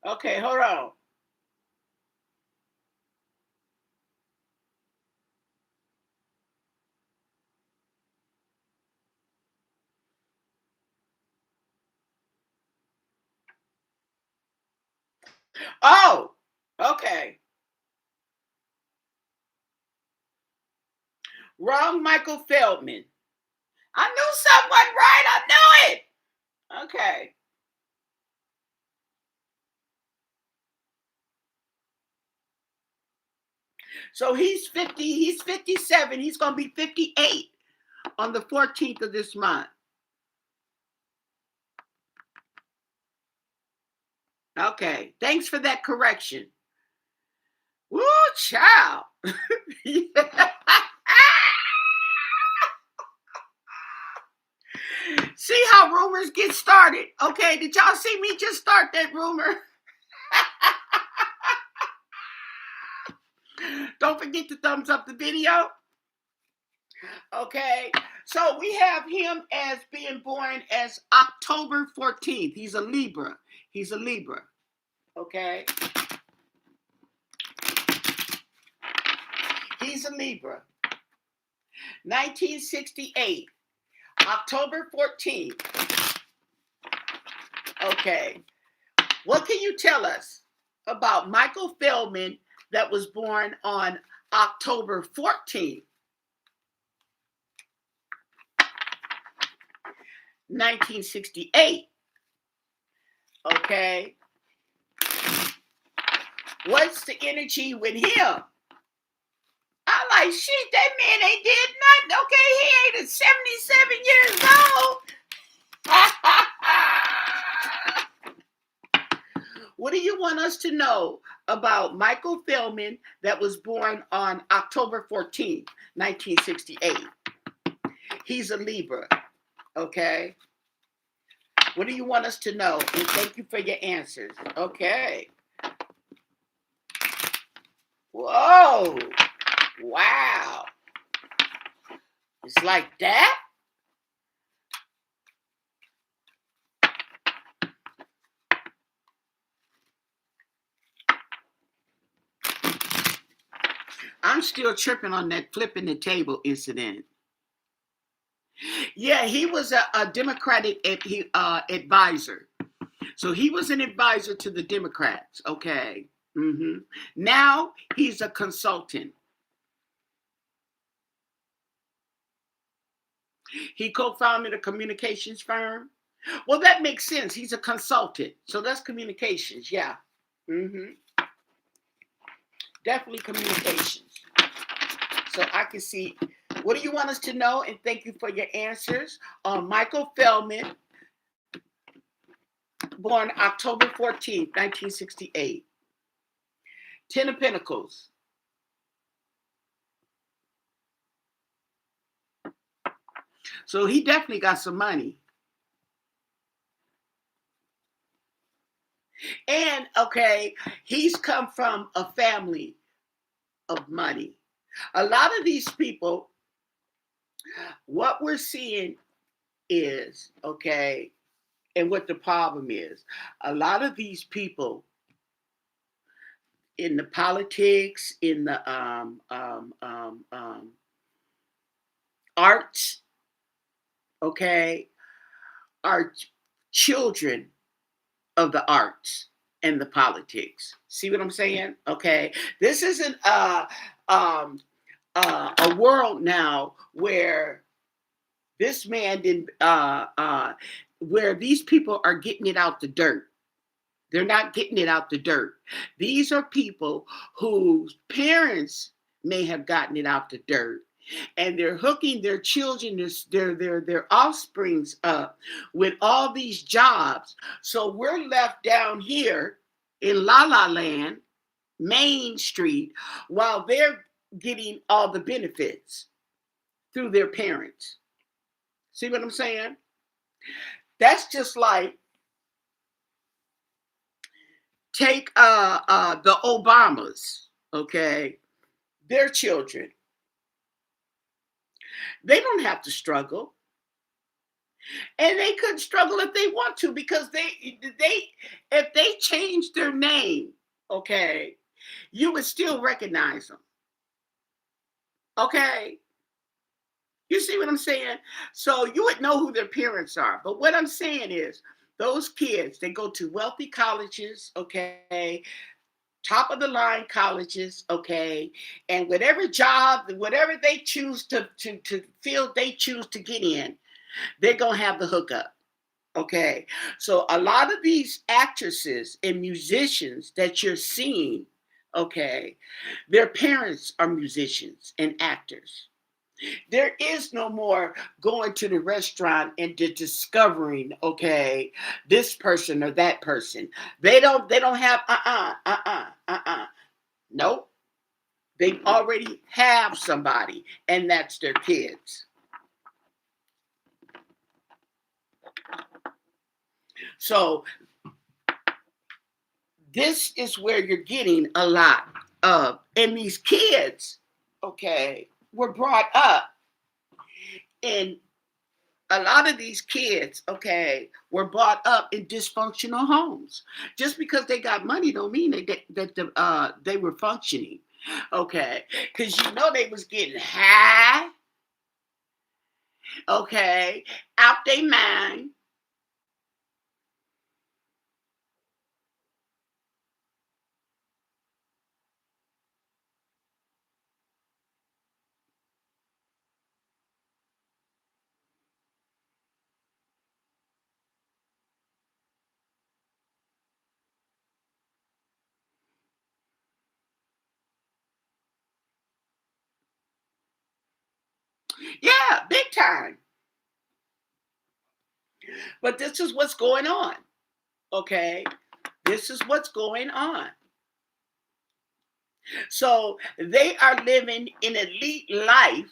Okay, hold on. Oh, okay. Wrong Michael Feldman. I knew someone right. I knew it. Okay. So he's 50, he's 57, he's going to be 58 on the 14th of this month. Okay. Thanks for that correction. Woo, child. See how rumors get started. Okay, did y'all see me just start that rumor? Don't forget to thumbs up the video. Okay, so we have him as being born as October 14th. He's a Libra. He's a Libra. Okay. He's a Libra. 1968, October 14th. Okay. What can you tell us about Michael Feldman that was born on October 14th, 1968? Okay. What's the energy with him? I'm like, shit, that man ain't did nothing. Okay, he ain't 77 years old. What do you want us to know about Michael Feldman that was born on October 14th, 1968? He's a Libra, okay? What do you want us to know? And thank you for your answers. Okay. Whoa. Wow. It's like that? I'm still tripping on that flipping the table incident. Yeah, he was a Democratic advisor. So he was an advisor to the Democrats. Okay. Mm-hmm. Now he's a consultant. He co-founded a communications firm. Well, that makes sense. He's a consultant. So that's communications. Yeah. Mm-hmm. Definitely communications. So I can see. What do you want us to know? And thank you for your answers. Michael Feldman, born October 14th, 1968. 10 of Pentacles. So he definitely got some money. And okay, he's come from a family of money. A lot of these people, what we're seeing is, okay, and what the problem is, a lot of these people in the politics, in the arts, okay, are children of the arts and the politics. See what I'm saying? Okay, this isn't a world now where this man didn't where these people are getting it out the dirt. They're not getting it out the dirt. These are people whose parents may have gotten it out the dirt, and they're hooking their children, their offsprings up with all these jobs. So we're left down here in La La Land, Main Street, while they're getting all the benefits through their parents. See what I'm saying? That's just like take the Obamas, okay? Their children. They don't have to struggle. And they couldn't struggle if they want to because they if they changed their name, okay, you would still recognize them. Okay? You see what I'm saying? So you would know who their parents are. But what I'm saying is those kids, they go to wealthy colleges, okay, top of the line colleges, okay, and whatever job, whatever they choose to field they choose to get in, they're gonna have the hookup. Okay. So a lot of these actresses and musicians that you're seeing, okay, their parents are musicians and actors. There is no more going to the restaurant and discovering, okay, this person or that person. They don't have Nope. They already have somebody, and that's their kids. So this is where you're getting a lot of, and these kids, okay, were brought up in, a lot of these kids, okay, were brought up in dysfunctional homes. Just because they got money don't mean they were functioning, okay, because you know they was getting high, okay, out their mind. Yeah, big time. But this is what's going on, okay? This is what's going on. So they are living an elite life,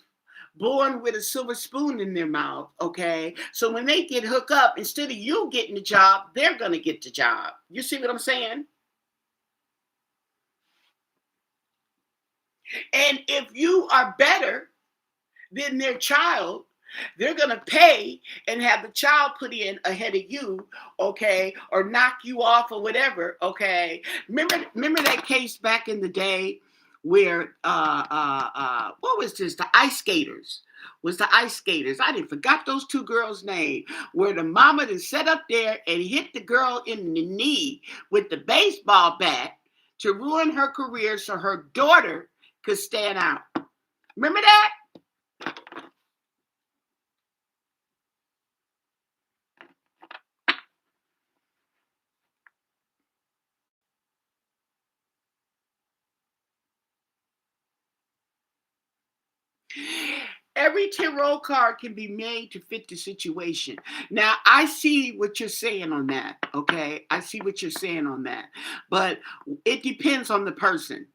born with a silver spoon in their mouth, okay? So when they get hooked up, instead of you getting the job, they're going to get the job. You see what I'm saying? And if you are better than their child, they're going to pay and have the child put in ahead of you, okay, or knock you off or whatever, okay. Remember that case back in the day where what was this, the ice skaters, was the ice skaters, I didn't forgot those two girls' name, where the mama that sat up there and hit the girl in the knee with the baseball bat to ruin her career so her daughter could stand out. Remember that? Every tarot card can be made to fit the situation. Now, I see what you're saying on that. Okay. I see what you're saying on that. But it depends on the person.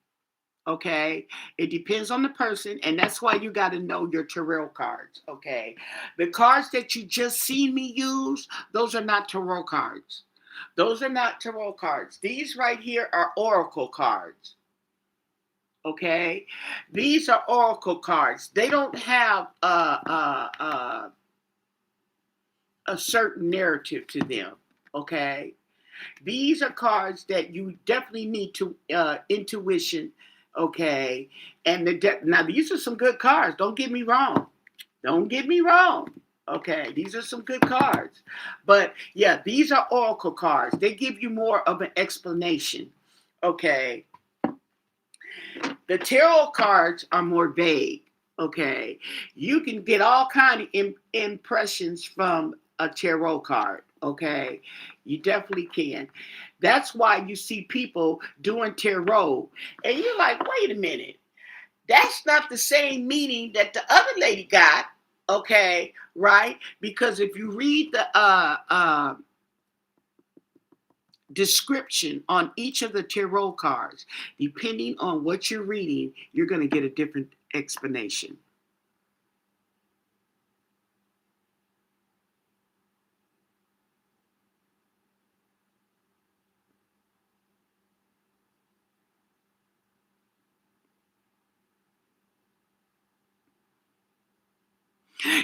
Okay. It depends on the person. And that's why you got to know your tarot cards. Okay. The cards that you just seen me use, those are not tarot cards. Those are not tarot cards. These right here are oracle cards. Okay, these are oracle cards. They don't have a certain narrative to them. Okay, these are cards that you definitely need to intuition. Okay, and now these are some good cards. Don't get me wrong. Don't get me wrong. Okay, these are some good cards. But yeah, these are oracle cards. They give you more of an explanation. Okay. The tarot cards are more vague. Okay. You can get all kind of impressions from a tarot card. Okay. You definitely can. That's why you see people doing tarot and you're like, wait a minute. That's not the same meaning that the other lady got. Okay, right? Because if you read the description on each of the tarot cards, depending on what you're reading, you're going to get a different explanation.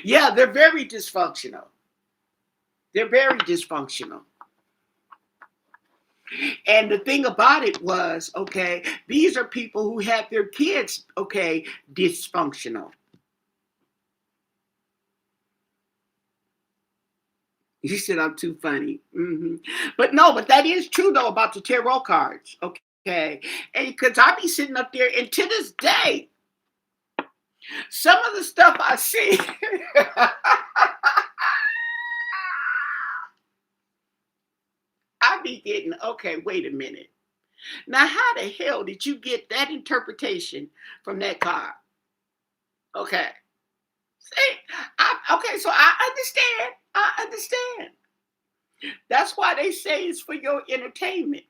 Yeah, they're very dysfunctional. They're very dysfunctional. And the thing about it was, okay, these are people who had their kids, okay, dysfunctional. You said I'm too funny. But no, but that is true though about the tarot cards. Okay. And because I be sitting up there and to this day, some of the stuff I see, I be getting, okay, wait a minute. Now, how the hell did you get that interpretation from that card? Okay. See, okay, so I understand. I understand. That's why they say it's for your entertainment.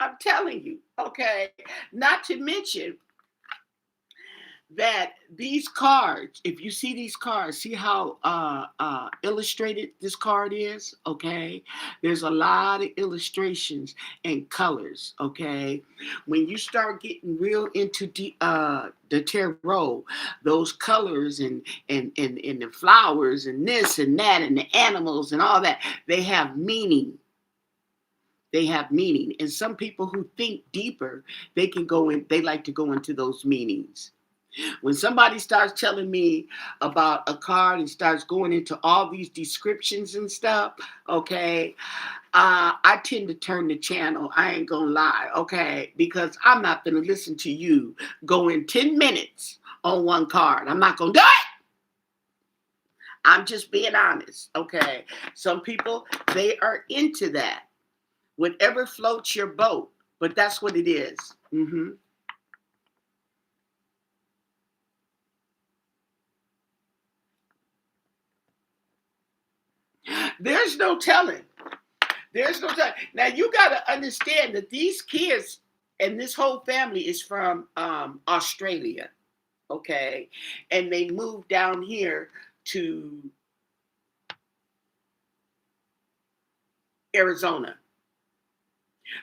I'm telling you, okay. Not to mention that these cards, if you see these cards, see how illustrated this card is, okay? There's a lot of illustrations and colors, okay? When you start getting real into the tarot, those colors and the flowers and this and that and the animals and all that, they have meaning. They have meaning. And some people who think deeper, they can go in, they like to go into those meanings. When somebody starts telling me about a card and starts going into all these descriptions and stuff, okay, I tend to turn the channel. I ain't gonna lie, okay, because I'm not gonna listen to you go in 10 minutes on one card. I'm not gonna do it. I'm just being honest, okay. Some people, they are into that. Whatever floats your boat, but that's what it is. There's no telling. There's no telling. Now you got to understand that these kids and this whole family is from Australia, okay, and they moved down here to Arizona.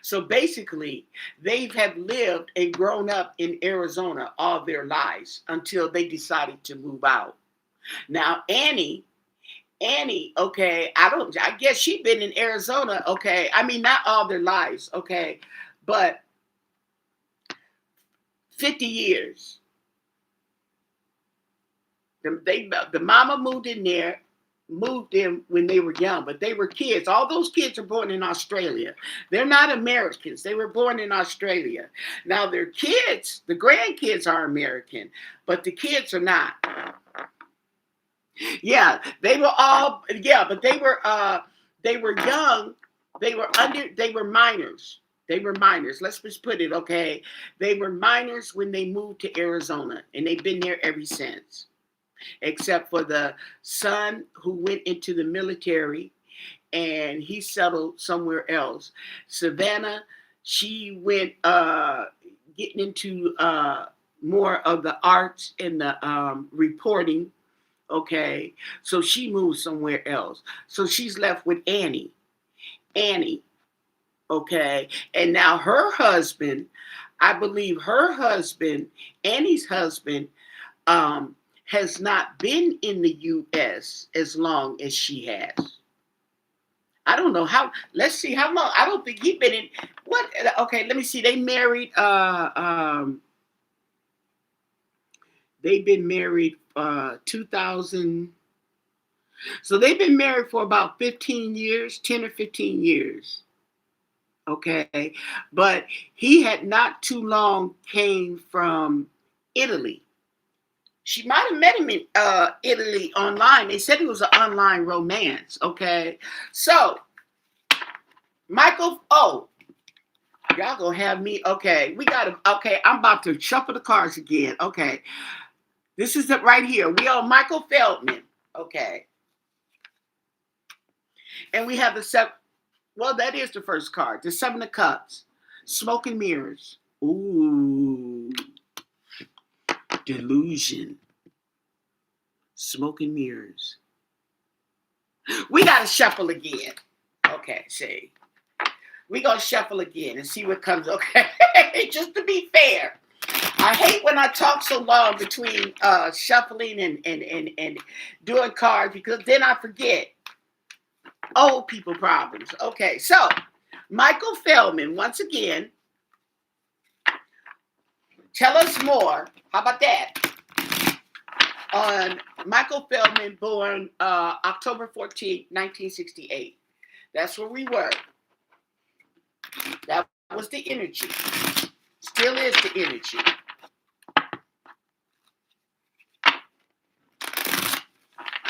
So basically, they have lived and grown up in Arizona all their lives until they decided to move out. Now Annie, okay, I guess she's been in Arizona, okay. I mean, not all their lives, okay, but 50 years. The mama moved in there, moved in when they were young, but they were kids. All those kids are born in Australia. They're not Americans. They were born in Australia. Now their kids, the grandkids are American, but the kids are not. Yeah, they were all, yeah, but they were young. They were minors. They were minors. Let's just put it, okay. They were minors when they moved to Arizona, and they've been there ever since. Except for the son who went into the military and he settled somewhere else. Savannah, she went getting into more of the arts and the reporting. Okay, so she moved somewhere else. So she's left with Annie. Annie. Okay. And now her husband, I believe her husband, Annie's husband, has not been in the U.S. as long as she has. I don't know how. Let's see how long. I don't think he's been in. What? Okay, let me see. They married. They've been married. 2000. So they've been married for about 15 years, 10 or 15 years. Okay, but he had not too long came from Italy. She might have met him in Italy online. They said it was an online romance. Okay, so Michael. Oh, y'all gonna have me. Okay, we gotta. Okay, I'm about to shuffle the cards again. Okay, this is it right here. We are Michael Feldman. Okay, and we have the seven. Well, that is the first card. The Seven of Cups, Smoke and Mirrors. Ooh, delusion, smoke and mirrors. We gotta shuffle again. Okay, see. We gonna shuffle again and see what comes. Okay, just to be fair. I hate when I talk so long between shuffling and doing cards because then I forget. Old people problems. Okay, so Michael Feldman, once again, tell us more. How about that? On Michael Feldman, born October 14th, 1968. That's where we were. That was the energy. Still is the energy.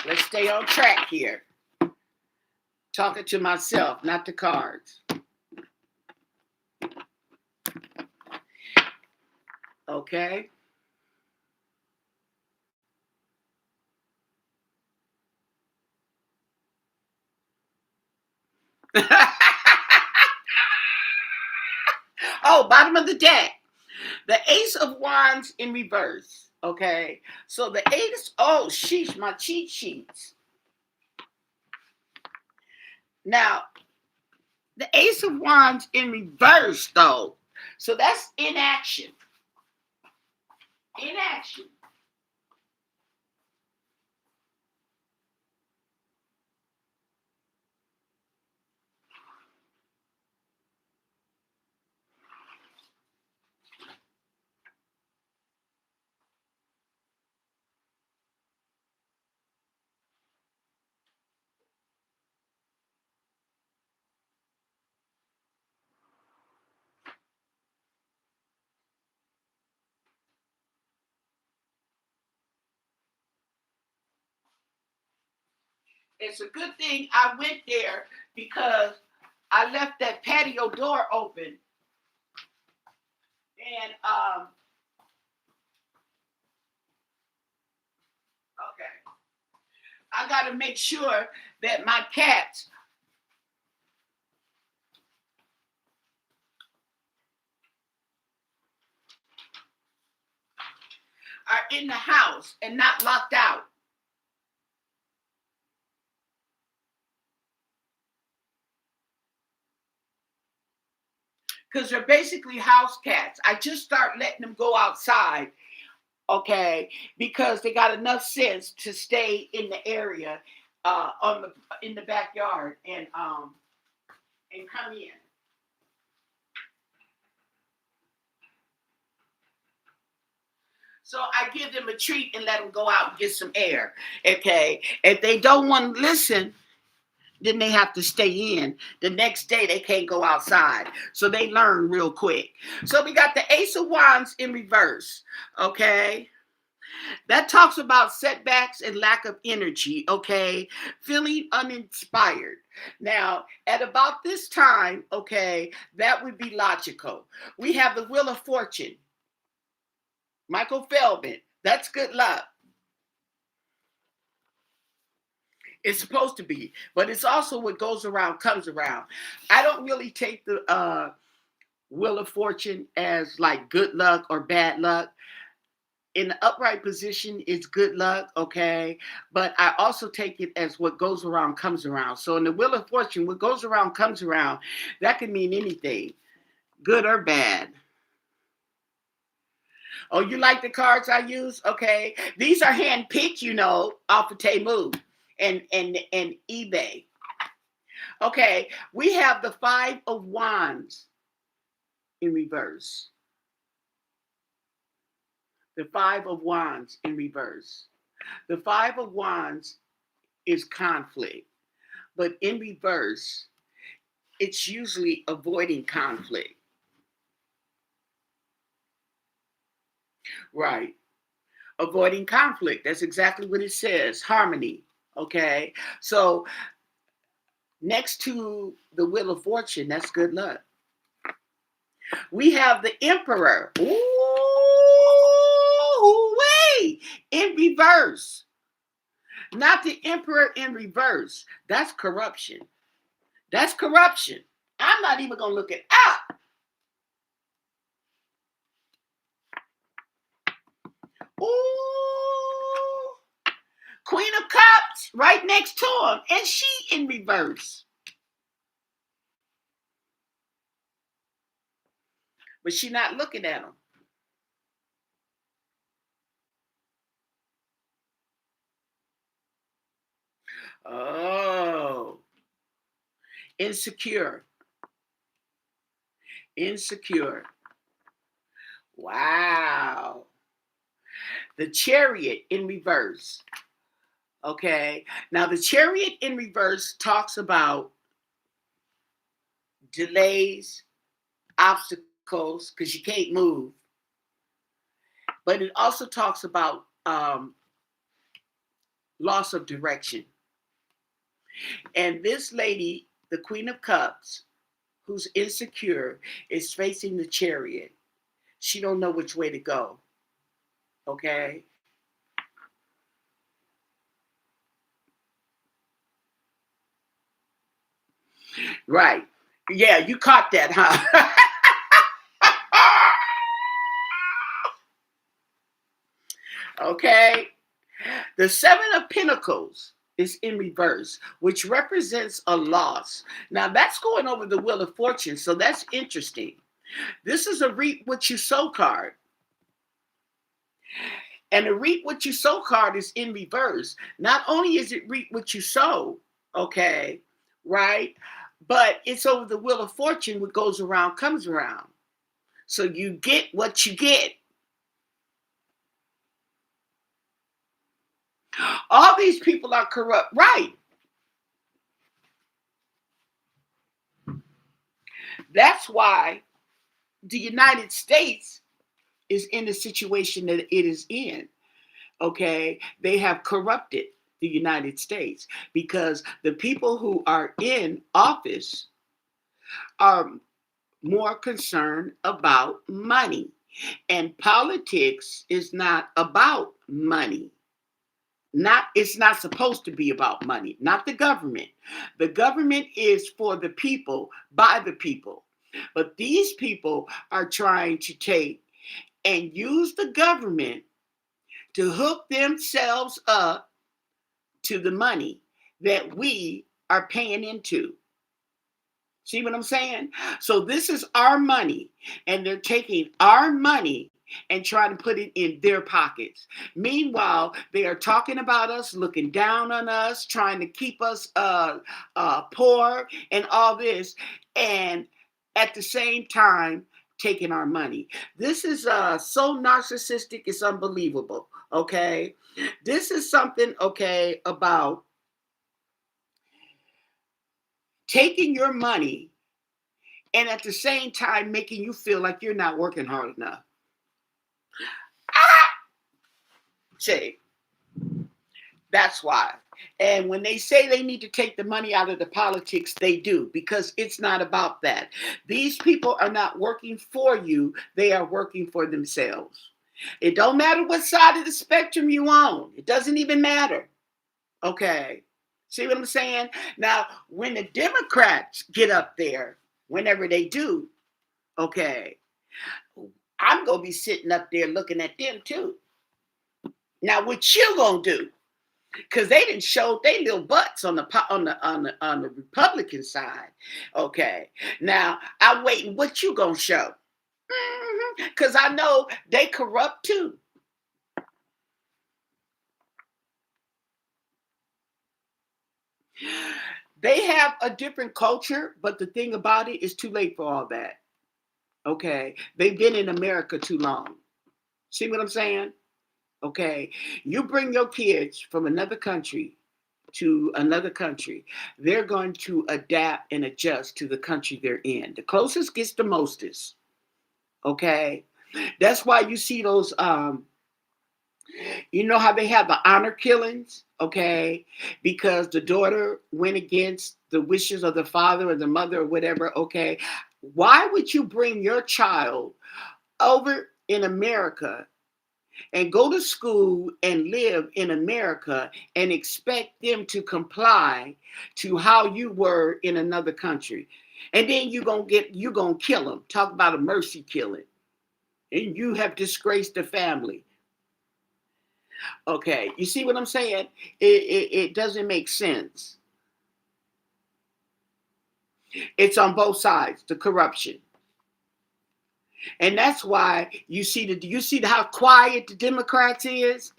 Let's stay on track here. Talking to myself, not the cards. Okay. Oh, bottom of the deck. The Ace of Wands in reverse. Okay. So the Ace, oh, sheesh, my cheat sheets. Now, the Ace of Wands in reverse, though. So that's inaction. Inaction. It's a good thing I went there because I left that patio door open. And okay, I got to make sure that my cats are in the house and not locked out. Because they're basically house cats. I just start letting them go outside, okay, because they got enough sense to stay in the area, in the backyard and come in. So I give them a treat and let them go out and get some air. Okay. If they don't want to listen, then they have to stay in. The next day they can't go outside. So they learn real quick. So we got the Ace of Wands in reverse. Okay. That talks about setbacks and lack of energy, okay? Feeling uninspired. Now, at about this time, okay, that would be logical. We have the Wheel of Fortune. Michael Feldman. That's good luck. It's supposed to be, but it's also what goes around comes around. I don't really take the Wheel of Fortune as like good luck or bad luck. in the upright position is good luck, okay? But I also take it as what goes around comes around. So in the Wheel of Fortune, what goes around comes around. That could mean anything, good or bad. Oh, you like the cards I use? Okay. These are handpicked, off of Temu and eBay. Okay, we have the Five of Wands in reverse. The Five of Wands in reverse. The Five of Wands is conflict, but in reverse, it's usually avoiding conflict. Right. Avoiding conflict. That's exactly what it says. Harmony. Okay. So next to the Wheel of Fortune, that's good luck. We have the Emperor. Ooh, wait. In reverse. Not the Emperor in reverse. That's corruption. That's corruption. I'm not even going to look it up. Ooh. Queen of Cups right next to him. And she in reverse. But she not looking at him. Oh. Insecure. Insecure. Wow. The Chariot in reverse. Okay. Now, the Chariot in reverse talks about delays, obstacles, because you can't move. But it also talks about loss of direction. And this lady, the Queen of Cups, who's insecure, is facing the Chariot. She don't know which way to go. Okay? Right. Yeah, you caught that, huh? Okay. The Seven of Pentacles is in reverse, which represents a loss. Now, that's going over the Wheel of Fortune, so that's interesting. This is a reap what you sow card. And a reap what you sow card is in reverse. Not only is it reap what you sow, okay, right? But it's over the Wheel of Fortune, what goes around comes around. So you get what you get. All these people are corrupt, right? That's why the United States is in the situation that it is in. Okay, they have corrupted the United States because the people who are in office are more concerned about money. And politics is not about money. It's not supposed to be about money, not the government. The government is for the people, by the people. But these people are trying to take and use the government to hook themselves up to the money that we are paying into. See what I'm saying? So this is our money, and they're taking our money and trying to put it in their pockets. Meanwhile, they are talking about us, looking down on us, trying to keep us poor and all this, and at the same time, taking our money. This is so narcissistic, it's unbelievable, okay? This is something, okay, about taking your money and at the same time making you feel like you're not working hard enough. Say, that's why. And when they say they need to take the money out of the politics, they do, because it's not about that. These people are not working for you. They are working for themselves. It don't matter what side of the spectrum you on. It doesn't even matter. Okay. See what I'm saying? Now, when the Democrats get up there, whenever they do, okay, I'm going to be sitting up there looking at them too. Now, what you gonna do? Because they didn't show they little butts on the Republican side. Okay, now I'm waiting. What you gonna show? Because I know they corrupt too. They have a different culture, but the thing about it is too late for all that. Okay, they've been in America too long. See what I'm saying? Okay, you bring your kids from another country to another country, they're going to adapt and adjust to the country they're in. The closest gets the mostest. Okay, that's why you see those. You know how they have the honor killings, okay? Because the daughter went against the wishes of the father or the mother or whatever, okay? Why would you bring your child over in America and go to school and live in America and expect them to comply to how you were in another country? And then you're gonna kill them. Talk about a mercy killing. And you have disgraced the family. Okay, you see what I'm saying? It doesn't make sense. It's on both sides, the corruption. And that's why you see how quiet the Democrats is?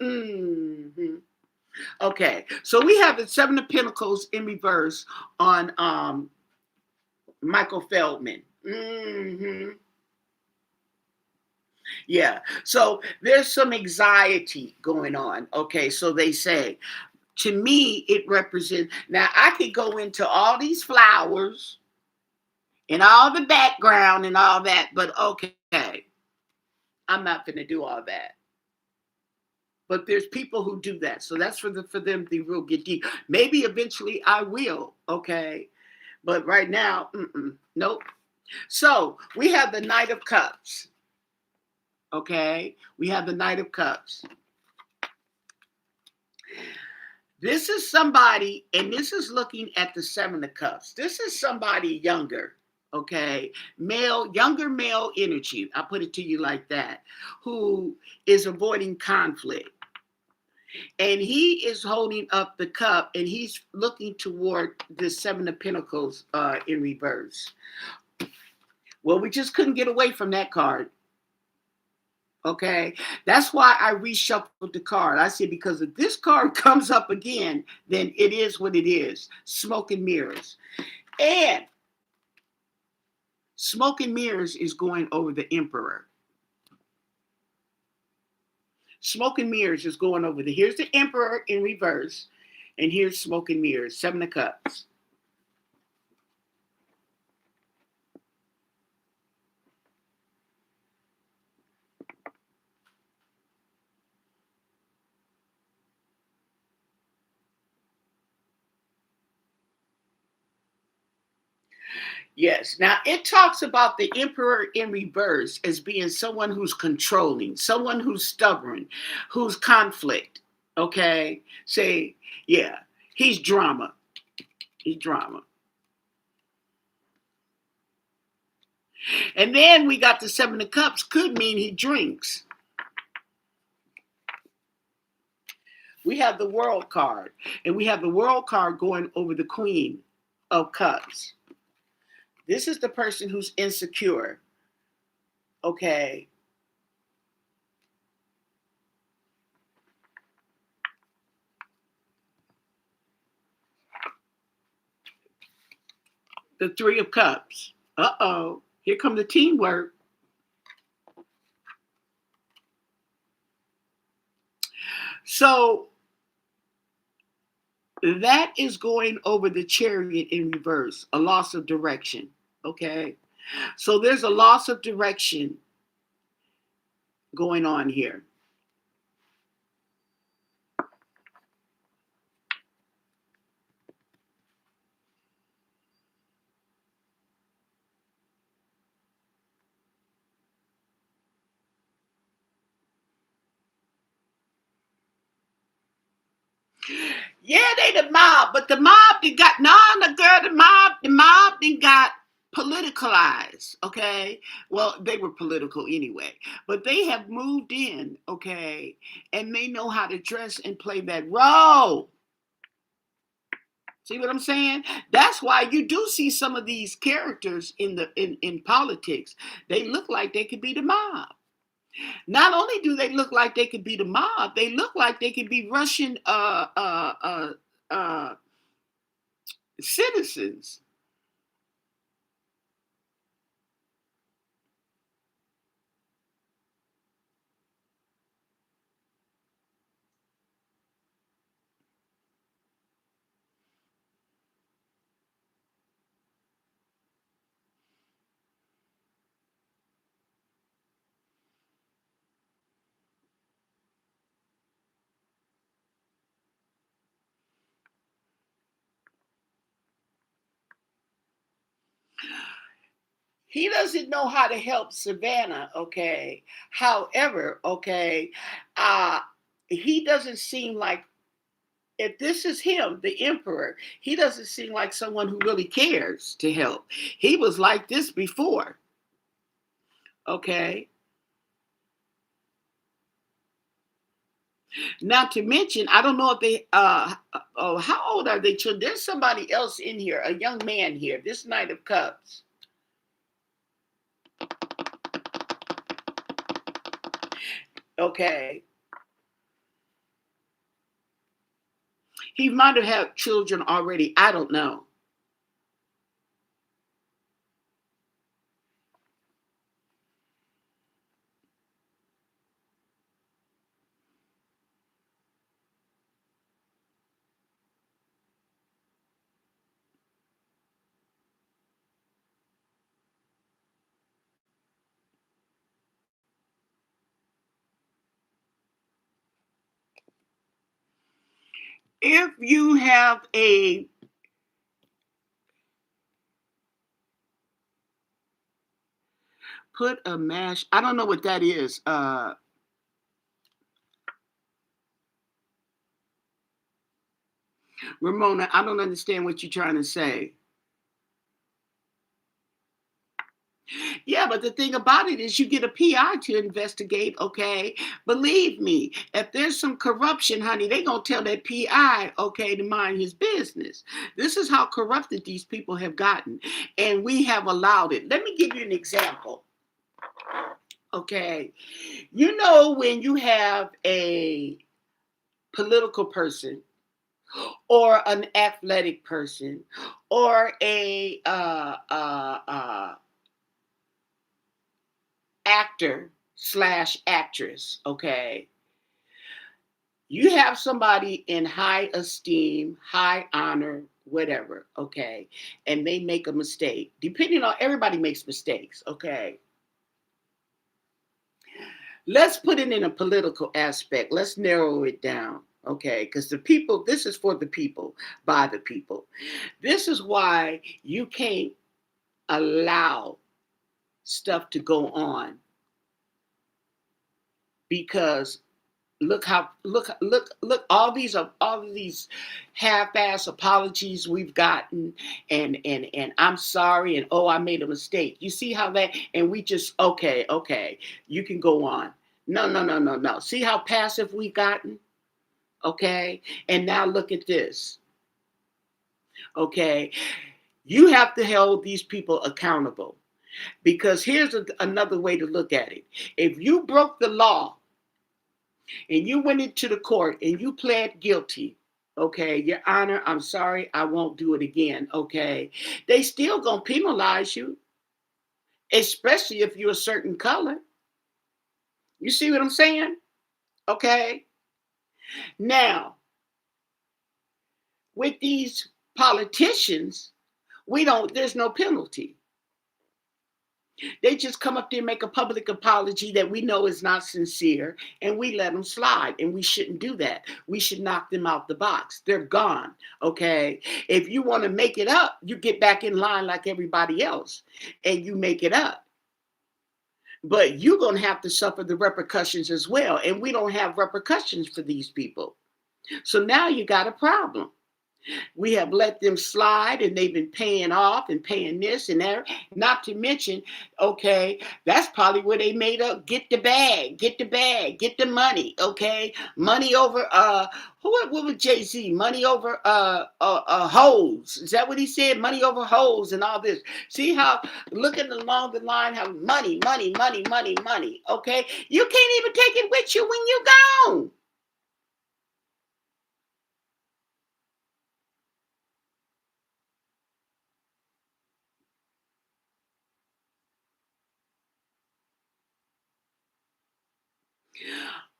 Okay, so we have the Seven of Pentacles in reverse on Michael Feldman. Yeah, so there's some anxiety going on. Okay, so they say, to me, it represents. Now, I could go into all these flowers and all the background and all that, but okay, I'm not going to do all that. But there's people who do that, so that's for them to real get deep. Maybe eventually I will, okay, but right now, nope. So we have the Knight of Cups. Okay, we have the Knight of Cups. This is somebody, and this is looking at the Seven of Cups. This is somebody younger, okay? Younger male energy. I put it to you like that, who is avoiding conflict. And he is holding up the cup and he's looking toward the Seven of Pentacles in reverse. Well, we just couldn't get away from that card. Okay, that's why I reshuffled the card. I said, because if this card comes up again, then it is what it is. Smoke and mirrors. And smoke and mirrors is going over the Emperor. Smoke and mirrors is going over here's the Emperor in reverse, and here's smoke and mirrors, Seven of Cups. Yes. Now it talks about the Emperor in reverse as being someone who's controlling, someone who's stubborn, who's conflict. Okay. Say, yeah, he's drama. He's drama. And then we got the Seven of Cups, could mean he drinks. We have the World card, and we have the World card going over the Queen of Cups. This is the person who's insecure. Okay. The Three of Cups. Uh-oh. Here come the teamwork. So that is going over the Chariot in reverse, a loss of direction. Okay. So there's a loss of direction going on here. Yeah, they the mob, but the mob they got the mob they got politicalized, okay? Well, they were political anyway, but they have moved in, okay, and they know how to dress and play that role. See what I'm saying? That's why you do see some of these characters in politics. They look like they could be the mob. Not only do they look like they could be the mob, they look like they could be Russian uh, citizens. He doesn't know how to help Savannah, okay? However, okay, uh, he doesn't seem like, if this is him, the emperor, he doesn't seem like someone who really cares to help. He was like this before, okay? Not to mention, I don't know if they, oh, how old are they children? There's somebody else in here, a young man here, this Knight of Cups. Okay. He might have had children already. I don't know. If you have a put a mash, I don't know what that is. Ramona, I don't understand what you're trying to say. Yeah, but the thing about it is you get a PI to investigate, okay? Believe me, if there's some corruption, honey, they going to tell that PI, okay, to mind his business. This is how corrupted these people have gotten, and we have allowed it. Let me give you an example, okay? You know, when you have a political person or an athletic person or a actor slash actress, okay? You have somebody in high esteem, high honor, whatever, okay? And they make a mistake. Depending on, everybody makes mistakes, okay? Let's put it in a political aspect. Let's narrow it down, okay? Because the people, this is for the people, by the people. This is why you can't allow stuff to go on, because look all of these half-ass apologies we've gotten, and I'm sorry, and oh, I made a mistake. You see how that, and we just, okay, you can go on. No. See how passive we've gotten? Okay? And now look at this. Okay? You have to hold these people accountable, because here's another way to look at it. If you broke the law and you went into the court and you pled guilty, okay, Your Honor, I'm sorry, I won't do it again, okay, they still gonna penalize you, especially if you're a certain color. You see what I'm saying? Okay. Now, with these politicians, there's no penalty. They just come up there and make a public apology that we know is not sincere, and we let them slide. And we shouldn't do that. We should knock them out the box. They're gone. Okay. If you want to make it up, you get back in line like everybody else and you make it up. But you're going to have to suffer the repercussions as well. And we don't have repercussions for these people. So now you got a problem. We have let them slide and they've been paying off and paying this and that. Not to mention, okay, that's probably where they made up get the bag, get the bag, get the money, okay? Money over what was Jay-Z? Money over hoes. Is that what he said? Money over hoes and all this. See how looking along the line how money, money, money, money, money. Okay. You can't even take it with you when you gone.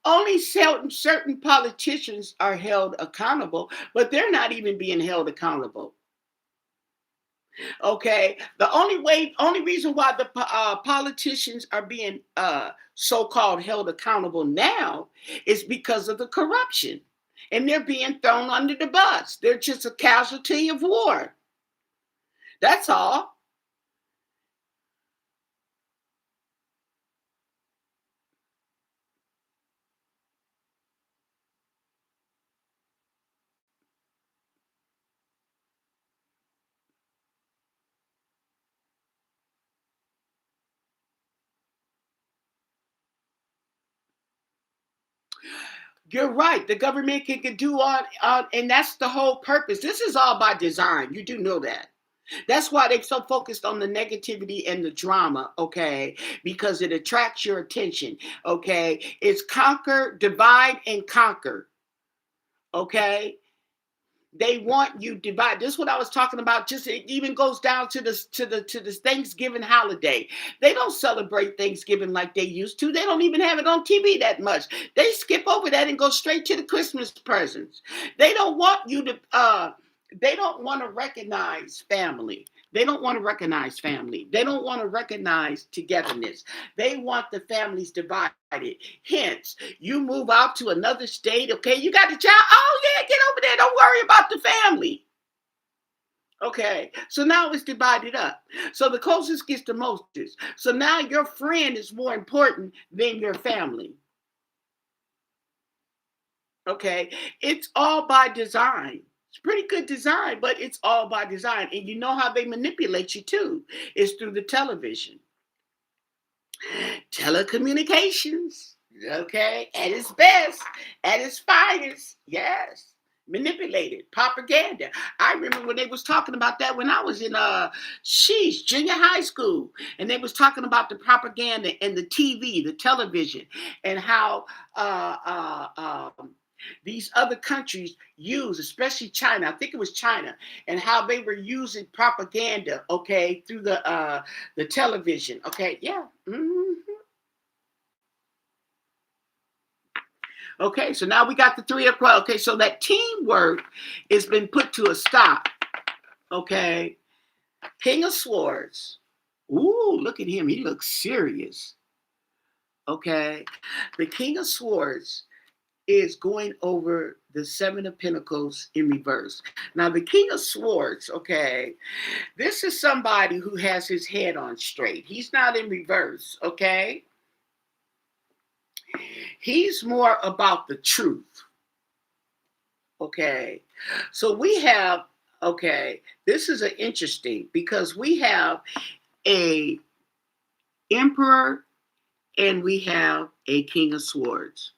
Only certain politicians are held accountable, but they're not even being held accountable. Okay, the only reason why the politicians are being so-called held accountable now is because of the corruption, and they're being thrown under the bus. They're just a casualty of war. That's all. You're right. The government can do and that's the whole purpose. This is all by design. You do know that. That's why they're so focused on the negativity and the drama, okay? Because it attracts your attention, okay? It's conquer, divide, and conquer, okay? They want you divided. This is what I was talking about. Just it even goes down to the Thanksgiving holiday. They don't celebrate Thanksgiving like they used to. They don't even have it on TV that much. They skip over that and go straight to the Christmas presents. They don't want you to they don't want to recognize family. They don't want to recognize family. They don't want to recognize togetherness. They want the families divided. Hence, you move out to another state, okay? You got the child. Oh, yeah, get over there. Don't worry about the family. Okay, so now it's divided up. So the closest gets the mostest. So now your friend is more important than your family. Okay, it's all by design. It's pretty good design, but it's all by design. And you know how they manipulate you too. It's through the television. Telecommunications, okay, at its best, at its finest, yes. Manipulated propaganda. I remember when they was talking about that when I was in junior high school, and they was talking about the propaganda and the TV, the television, and how these other countries use, especially China. I think it was China, and how they were using propaganda, okay, through the television. Okay, yeah. Okay, so now we got the 3 o'clock. Okay, so that teamwork has been put to a stop. Okay, King of Swords. Ooh, look at him. He looks serious. Okay, the King of Swords is going over the Seven of Pentacles in reverse. Now, the King of Swords, okay, this is somebody who has his head on straight. He's not in reverse, okay? He's more about the truth, okay? So we have, okay, this is an interesting because we have a emperor and we have a King of Swords.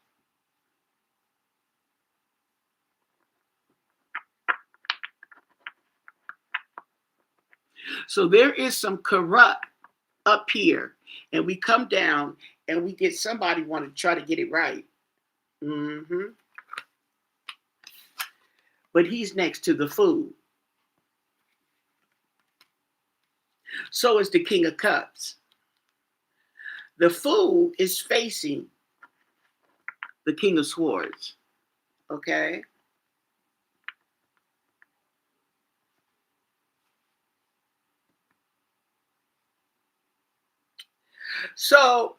So there is some corrupt up here, and we come down and we get somebody want to try to get it right. But he's next to the fool. So is the King of Cups. The fool is facing the King of Swords. Okay. So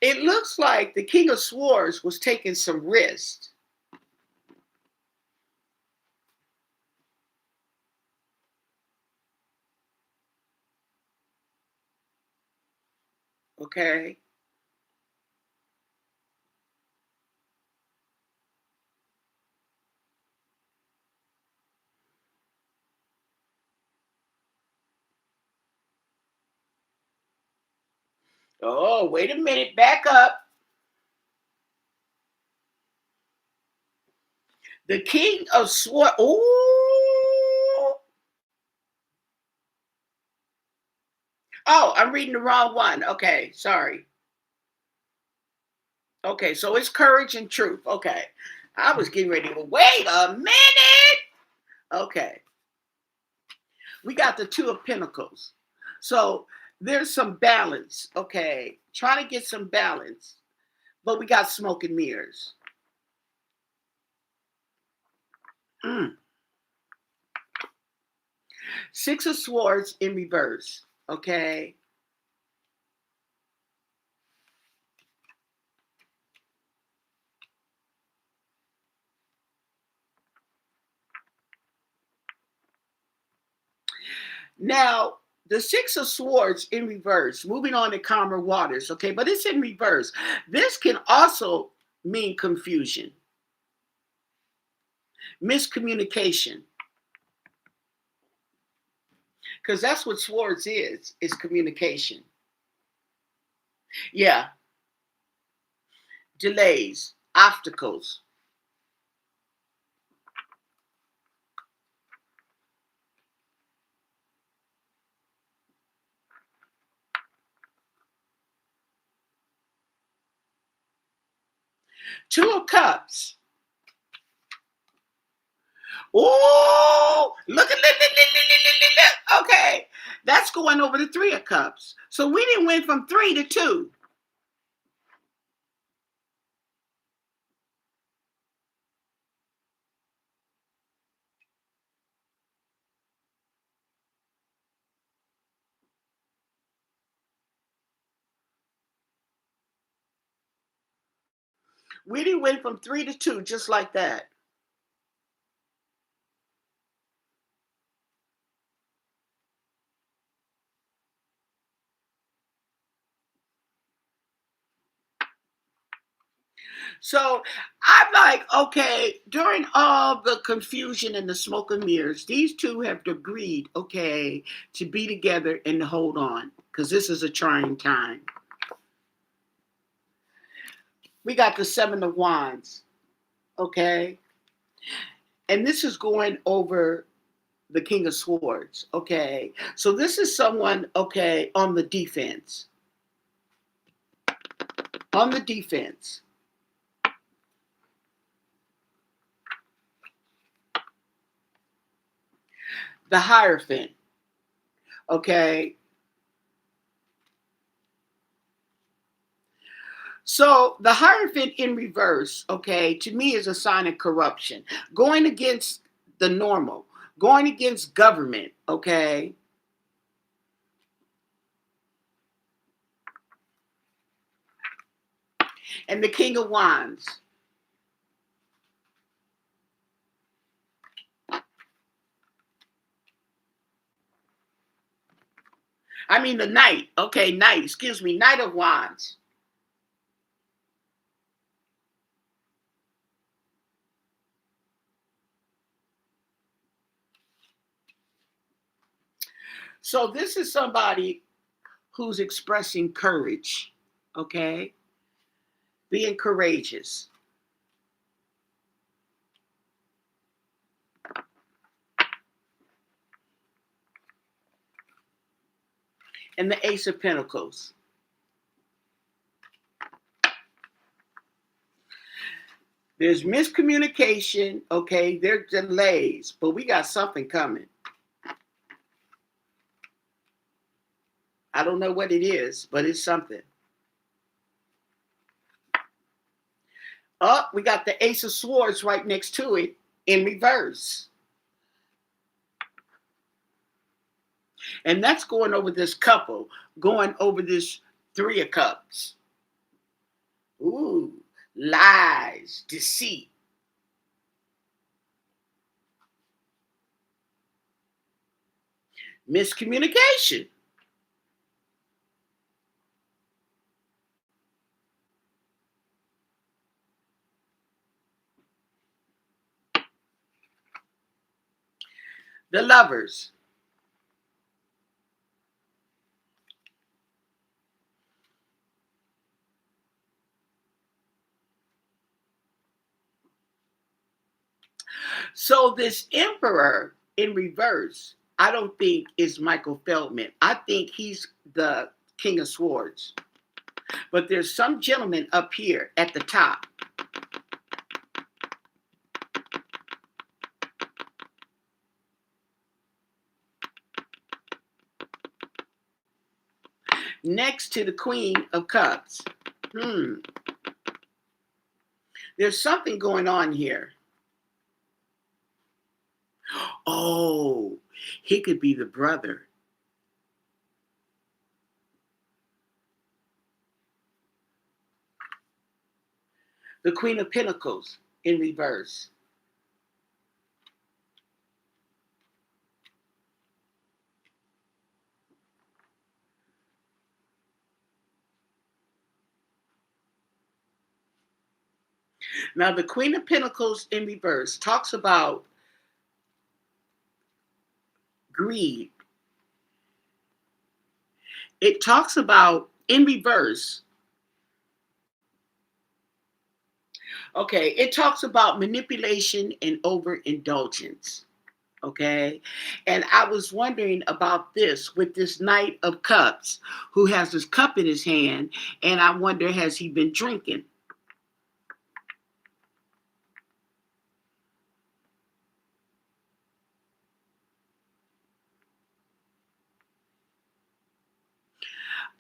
it looks like the King of Swords was taking some risks. Okay. Oh, wait a minute. Back up. The King of Swords. Ooh. Oh, I'm reading the wrong one. Okay, sorry. Okay, so it's courage and truth. Okay. I was getting ready to wait a minute. Okay. We got the Two of Pentacles. So there's some balance. Okay. Trying to get some balance. But we got smoke and mirrors. Mm. Six of Swords in reverse. Okay. Now, the Six of Swords in reverse, moving on to calmer waters, okay, but it's in reverse. This can also mean confusion, miscommunication, because that's what swords is communication. Yeah, delays, obstacles. Two of Cups. Oh, look. Okay, that's going over the Three of Cups. So we didn't went from 3 to 2. We didn't went from 3 to 2, just like that. So I'm like, okay, during all the confusion and the smoke and mirrors, these two have agreed, okay, to be together and to hold on, because this is a trying time. We got the Seven of Wands, okay? And this is going over the King of Swords, okay? So this is someone, okay, on the defense. On the defense. The Hierophant, okay? So the Hierophant in reverse, okay, to me is a sign of corruption, going against the normal, going against government, okay. And the King of Wands. I mean the Knight, okay, Knight, excuse me, Knight of Wands. So this is somebody who's expressing courage, okay, being courageous. And the Ace of Pentacles. There's miscommunication, okay, there's delays, but we got something coming. I don't know what it is, but it's something. Oh, we got the Ace of Swords right next to it in reverse. And that's going over this couple, going over this Three of Cups. Ooh, lies, deceit. Miscommunication. The Lovers. So this emperor in reverse, I don't think is Michael Feldman. I think he's the King of Swords. But there's some gentleman up here at the top. Next to the Queen of Cups. There's something going on here. Oh, he could be the brother. The Queen of Pentacles in reverse. Now, the Queen of Pentacles in reverse talks about greed. It talks about, in reverse, okay, it talks about manipulation and overindulgence. Okay. And I was wondering about this with this Knight of Cups who has this cup in his hand. And I wonder, has he been drinking?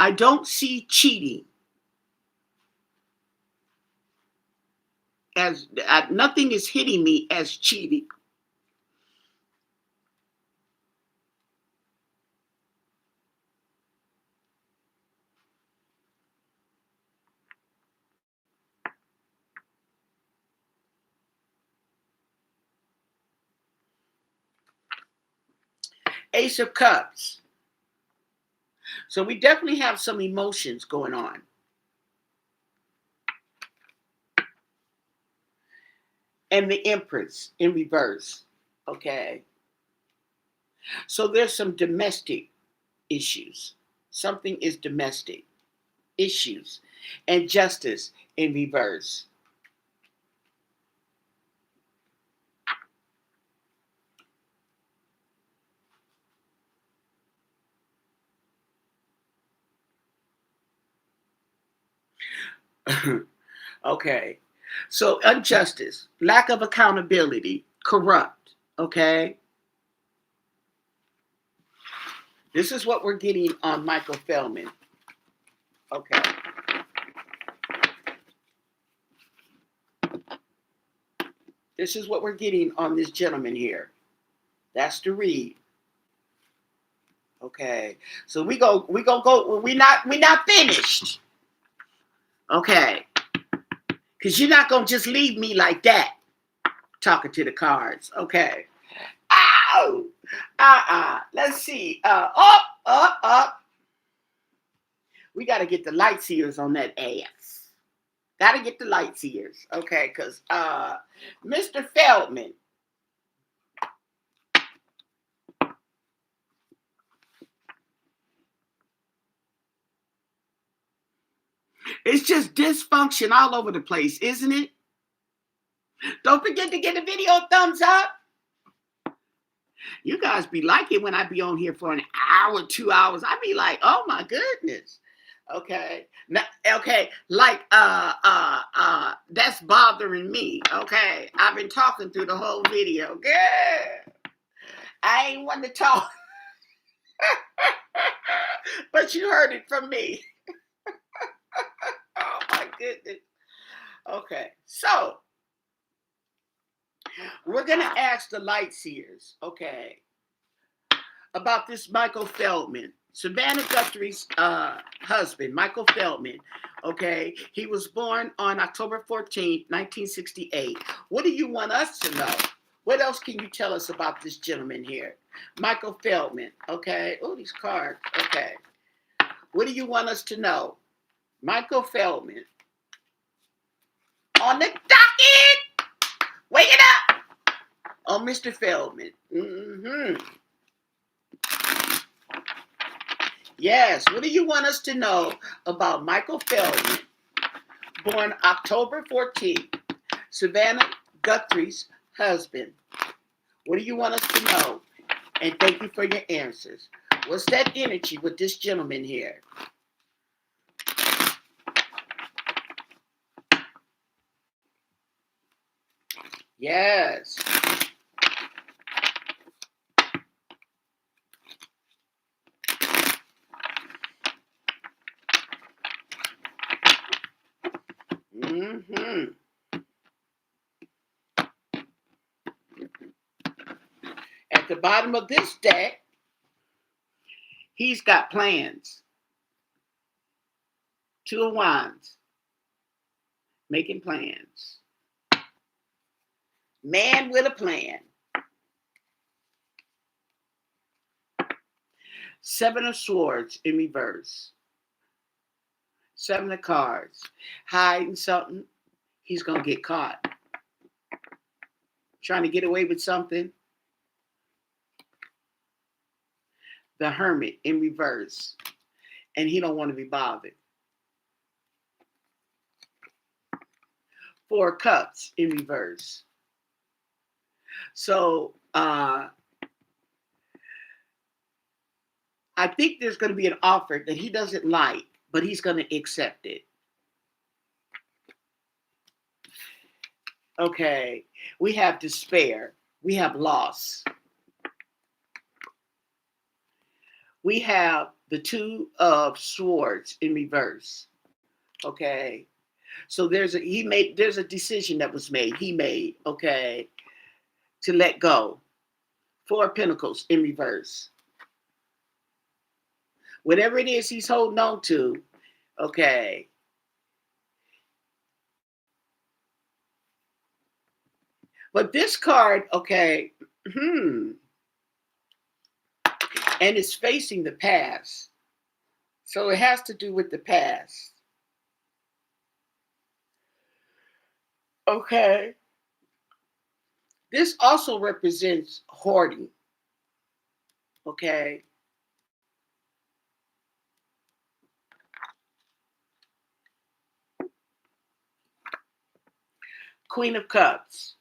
I don't see cheating as nothing is hitting me as cheating. Ace of Cups. So we definitely have some emotions going on. And the Empress in reverse. Okay. So there's some domestic issues. Something is domestic issues. And Justice in reverse. Okay. So injustice, lack of accountability, corrupt. Okay. This is what we're getting on Michael Feldman. Okay. This is what we're getting on this gentleman here. That's the read. Okay. So we go. We're not finished. Okay. Because you're not gonna just leave me like that. Talking to the cards. Okay. Ow! Let's see. Up. We got to get the light seers on that ass. Got to get the light seers. Okay, because Mr. Feldman. It's just dysfunction all over the place, isn't it? Don't forget to give the video a thumbs up. You guys be liking when I be on here for an hour, 2 hours. I be like, oh my goodness. Okay. Now, okay, like that's bothering me. Okay. I've been talking through the whole video. Good. I ain't want to talk. But you heard it from me. Oh my goodness. Okay. So we're going to ask the light seers, okay, about this Michael Feldman. Savannah Guthrie's husband, Michael Feldman, okay? He was born on October 14th, 1968. What do you want us to know? What else can you tell us about this gentleman here? Michael Feldman, okay? Oh, these cards, okay. What do you want us to know? Michael Feldman. On the docket! Wake it up! Oh, Mr. Feldman. Yes, what do you want us to know about Michael Feldman, born October 14th, Savannah Guthrie's husband. What do you want us to know? And thank you for your answers. What's that energy with this gentleman here? Yes. Mm-hmm. At the bottom of this deck, he's got plans. Two of Wands. Making plans. Man with a plan. Seven of Swords in reverse. Seven of Cards. Hiding something. He's going to get caught. Trying to get away with something. The Hermit in reverse. And he don't want to be bothered. Four of Cups in reverse. So, I think there's going to be an offer that he doesn't like, but he's going to accept it. Okay. We have despair. We have loss. We have the Two of Swords in reverse. Okay. So there's a decision that was made. He made, okay, to let go. Four of Pentacles in reverse. Whatever it is he's holding on to, okay. But this card, okay, and it's facing the past. So it has to do with the past. Okay. This also represents hoarding. Okay. Queen of Cups.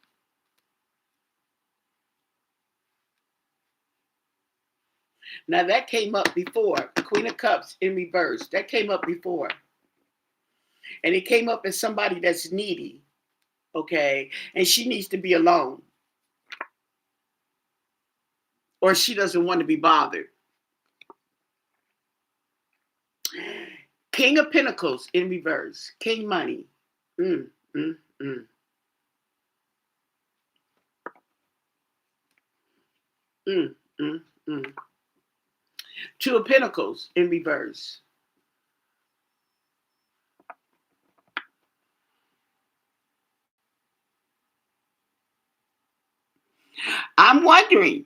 Now that came up before. Queen of Cups in reverse. That came up before. And it came up as somebody that's needy. Okay. And she needs to be alone. Or she doesn't want to be bothered. King of Pentacles in reverse. King money. Mm, mm, mm. Mm, mm, mm. Two of Pentacles in reverse. I'm wondering.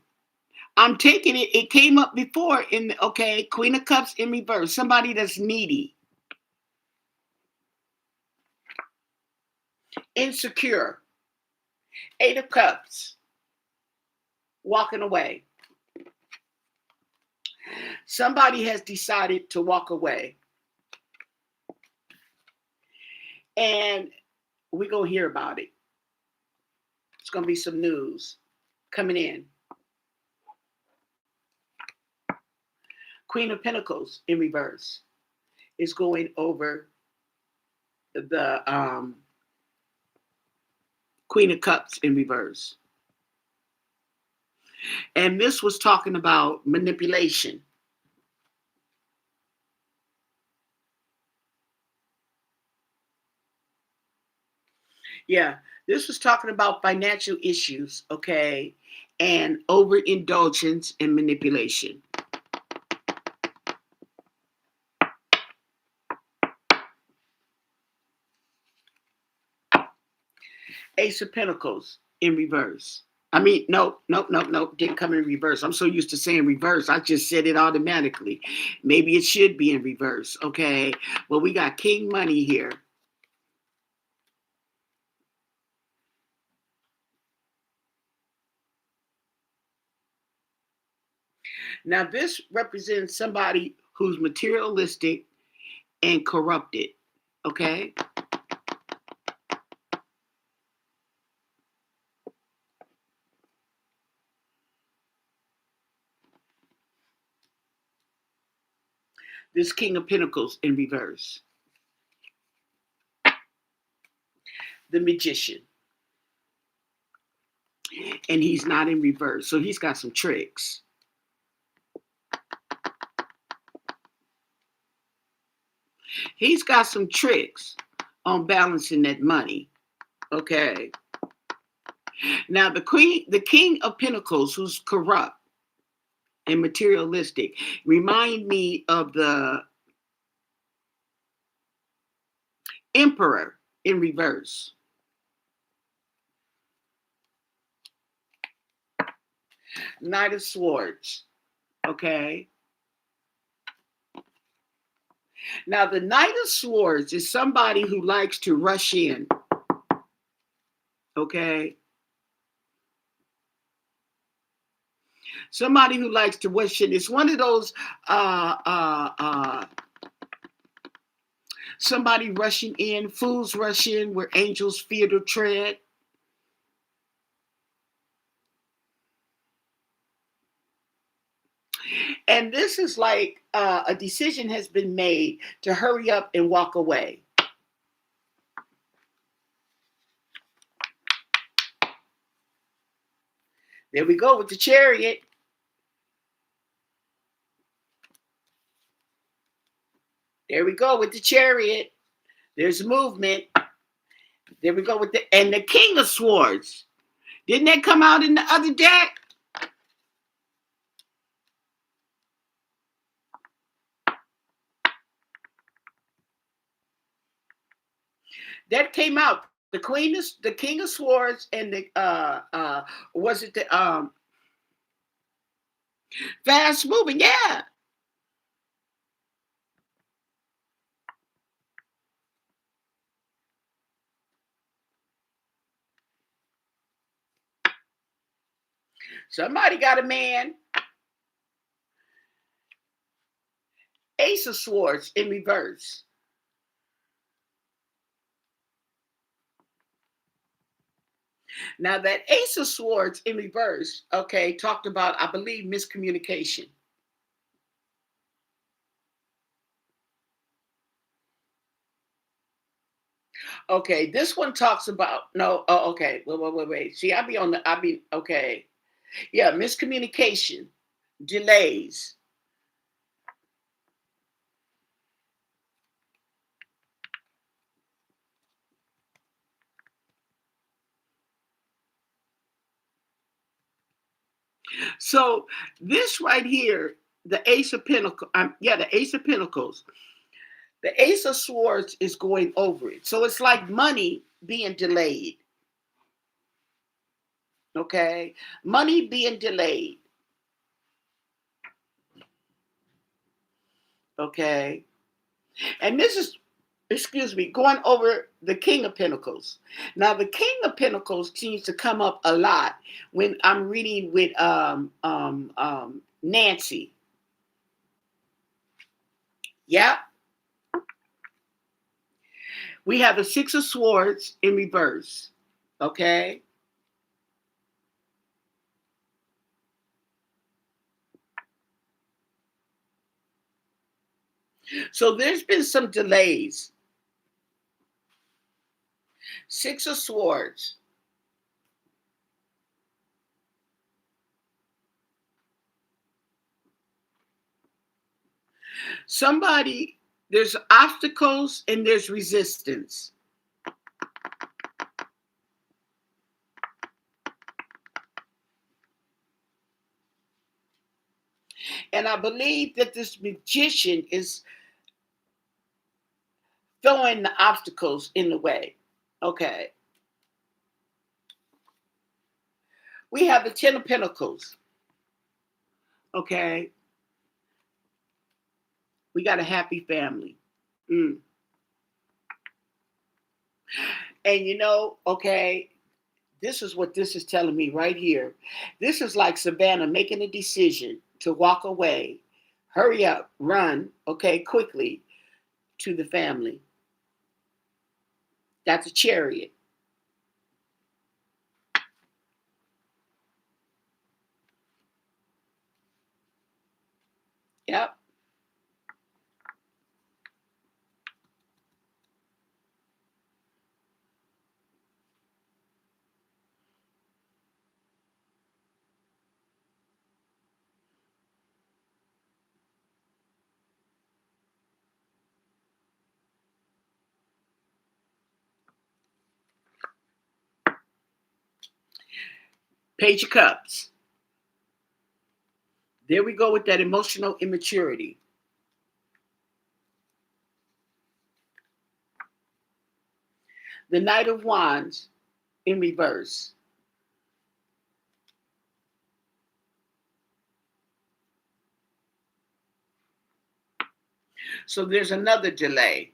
I'm taking it. It came up before in the, okay, Queen of Cups in reverse. Somebody that's needy. Insecure. Eight of Cups. Walking away. Somebody has decided to walk away. And we're going to hear about it. It's going to be some news coming in. Queen of Pentacles in reverse is going over the Queen of Cups in reverse. And this was talking about manipulation. Yeah, this was talking about financial issues, okay, and overindulgence and manipulation. Ace of Pentacles in reverse. I mean, no, didn't come in reverse. I'm so used to saying reverse. I just said it automatically. Maybe it should be in reverse, okay? Well, we got King Money here. Now, this represents somebody who's materialistic and corrupted, okay? This King of Pentacles in reverse. The Magician. And he's not in reverse. So he's got some tricks. He's got some tricks on balancing that money. Okay. Now the King of Pentacles, who's corrupt and materialistic, remind me of the Emperor in reverse. Knight of Swords. Okay. Now the Knight of Swords is somebody who likes to rush in. Okay. Somebody who likes to rush in. It's one of those somebody rushing in, fools rush in where angels fear to tread. And this is like a decision has been made to hurry up and walk away. There we go with the Chariot. There we go with the Chariot. There's movement. There we go with the King of Swords. Didn't that come out in the other deck? That came out. The King of Swords, and the was it the fast moving? Yeah. Somebody got a man. Ace of Swords in reverse. Now that Ace of Swords in reverse, okay, talked about, I believe, miscommunication. Okay, this one talks about, no, oh, okay, wait. See, okay. Yeah, miscommunication, delays. So this right here, the Ace of Pentacles, the Ace of Pentacles, the Ace of Swords is going over it. So it's like money being delayed. Okay, money being delayed. Okay, and this is, excuse me, going over the King of Pentacles. Now, the King of Pentacles seems to come up a lot when I'm reading with Nancy. Yeah. We have the Six of Swords in reverse. Okay. So there's been some delays. Six of Swords. Somebody, there's obstacles and there's resistance. And I believe that this magician is throwing the obstacles in the way. Okay. We have the Ten of Pentacles. Okay. We got a happy family. Mm. And okay, this is what this is telling me right here. This is like Savannah making a decision to walk away, hurry up, run, okay, quickly to the family. That's a Chariot. Yep. Page of Cups. There we go with that emotional immaturity. The Knight of Wands in reverse. So there's another delay.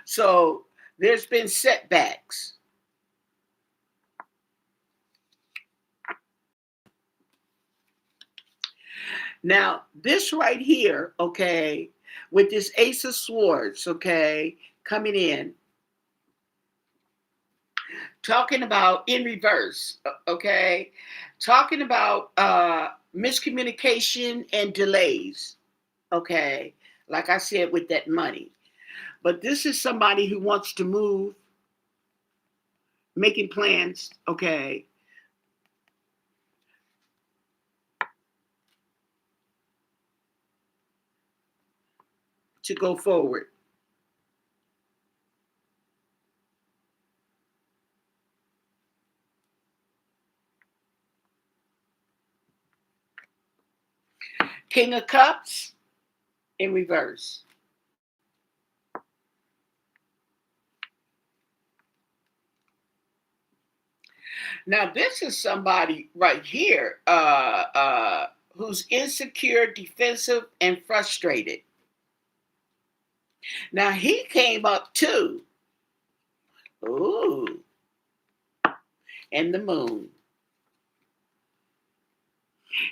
So there's been setbacks. Now, this right here, okay, with this Ace of Swords, okay, coming in, talking about in reverse, okay, talking about miscommunication and delays, okay, like I said, with that money. But this is somebody who wants to move, making plans, okay, to go forward. King of Cups in reverse. Now, this is somebody right here who's insecure, defensive, and frustrated. Now, he came up too. Ooh, and the moon.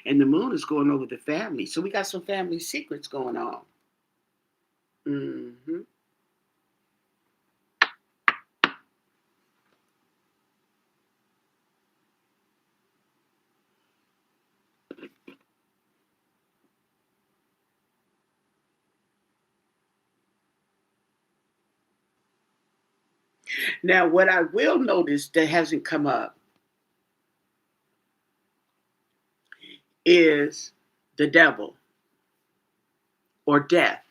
And the moon is going over the family. So we got some family secrets going on. Mm-hmm. Now, what I will notice that hasn't come up is the devil or death.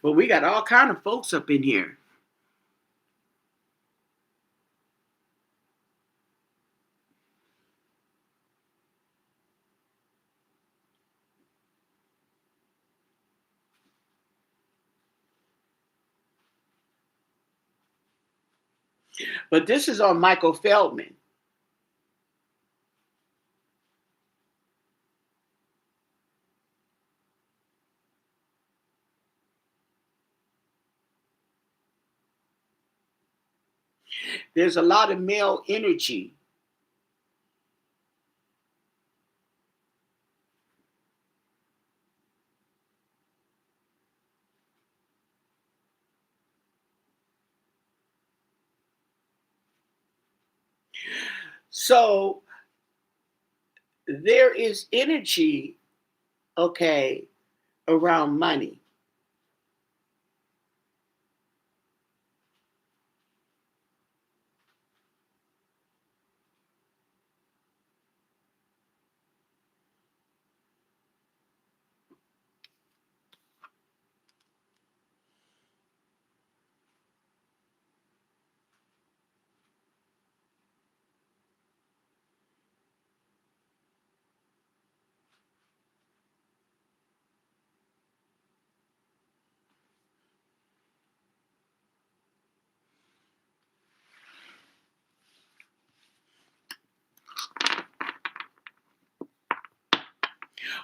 But we got all kind of folks up in here. But this is on Michael Feldman. There's a lot of male energy. So there is energy, okay, around money.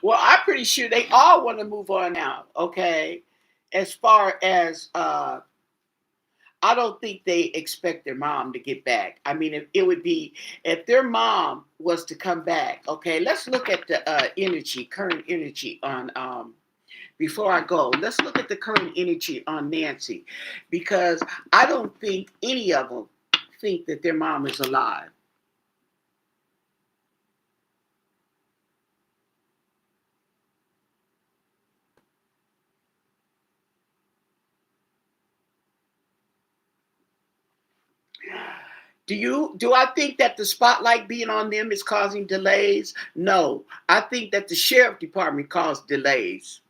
Well, I'm pretty sure they all want to move on now, okay? As far as I don't think they expect their mom to get back. I mean, if it would be if their mom was to come back. Okay, let's look at the energy, current energy on. Before I go, let's look at the current energy on Nancy, because I don't think any of them think that their mom is alive. Do I think that the spotlight being on them is causing delays? No. I think that the sheriff department caused delays,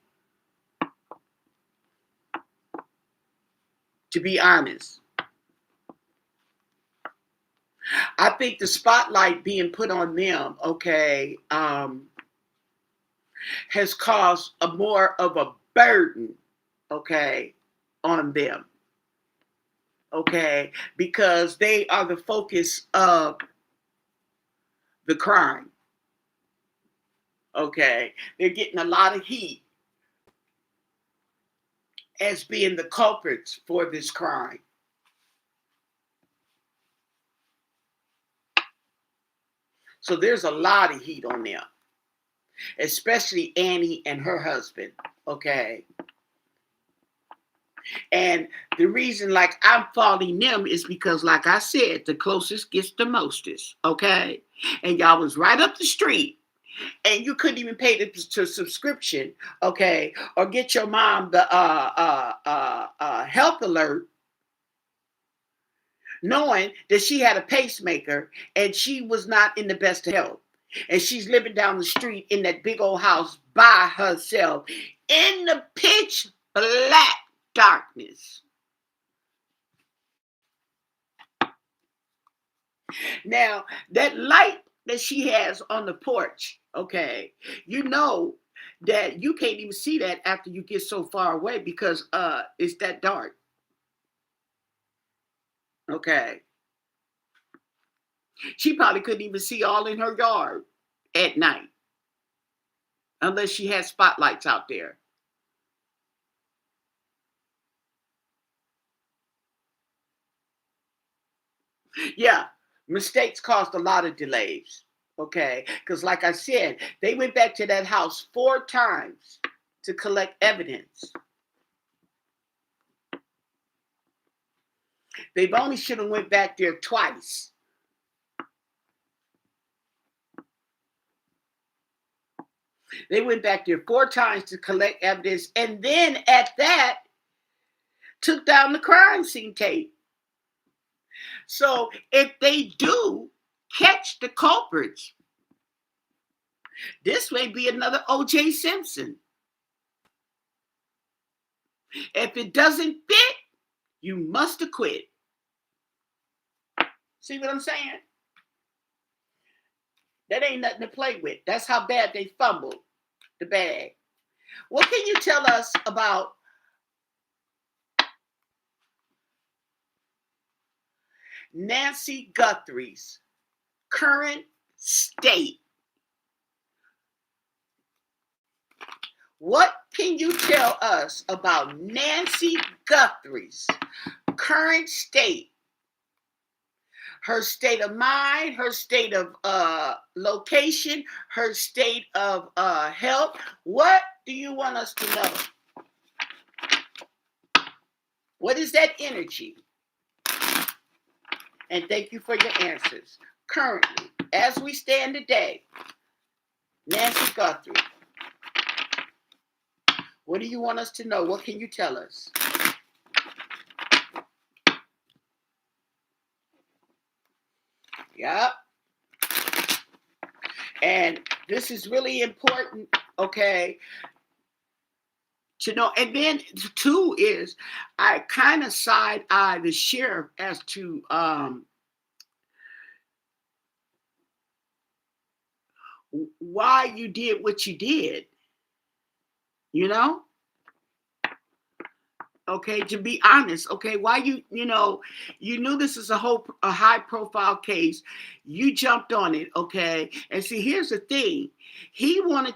to be honest. I think the spotlight being put on them, okay, has caused a more of a burden, okay, on them, okay, because they are the focus of the crime, okay. They're getting a lot of heat as being the culprits for this crime. So there's a lot of heat on them, especially Annie and her husband, okay. And the reason, like, I'm faulting them is because, like I said, the closest gets the mostest, okay? And y'all was right up the street, and you couldn't even pay the subscription, okay? Or get your mom the health alert, knowing that she had a pacemaker and she was not in the best of health. And she's living down the street in that big old house by herself in the pitch black darkness. Now, that light that she has on the porch, okay, you know that you can't even see that after you get so far away because it's that dark. Okay. She probably couldn't even see all in her yard at night unless she had spotlights out there. Yeah, mistakes caused a lot of delays. Okay, because like I said, they went back to that house 4 times to collect evidence. They've only should have went back there twice. They went back there 4 times to collect evidence, and then at that, took down the crime scene tape. So if they do catch the culprits, this may be another O.J. Simpson. If it doesn't fit, you must acquit. See what I'm saying? That ain't nothing to play with. That's how bad they fumbled the bag. What can you tell us about Nancy Guthrie's current state? What can you tell us about Nancy Guthrie's current state? Her state of mind, her state of location, her state of health. What do you want us to know? What is that energy? And thank you for your answers. Currently, as we stand today, Nancy Guthrie, what do you want us to know? What can you tell us? Yep. And this is really important, okay, to know. And then, two is, I kind of side-eye the sheriff as to why you did what you did, you know? Okay, to be honest, okay, why you knew this is a high profile case, you jumped on it, okay? And see, here's the thing, he wanted to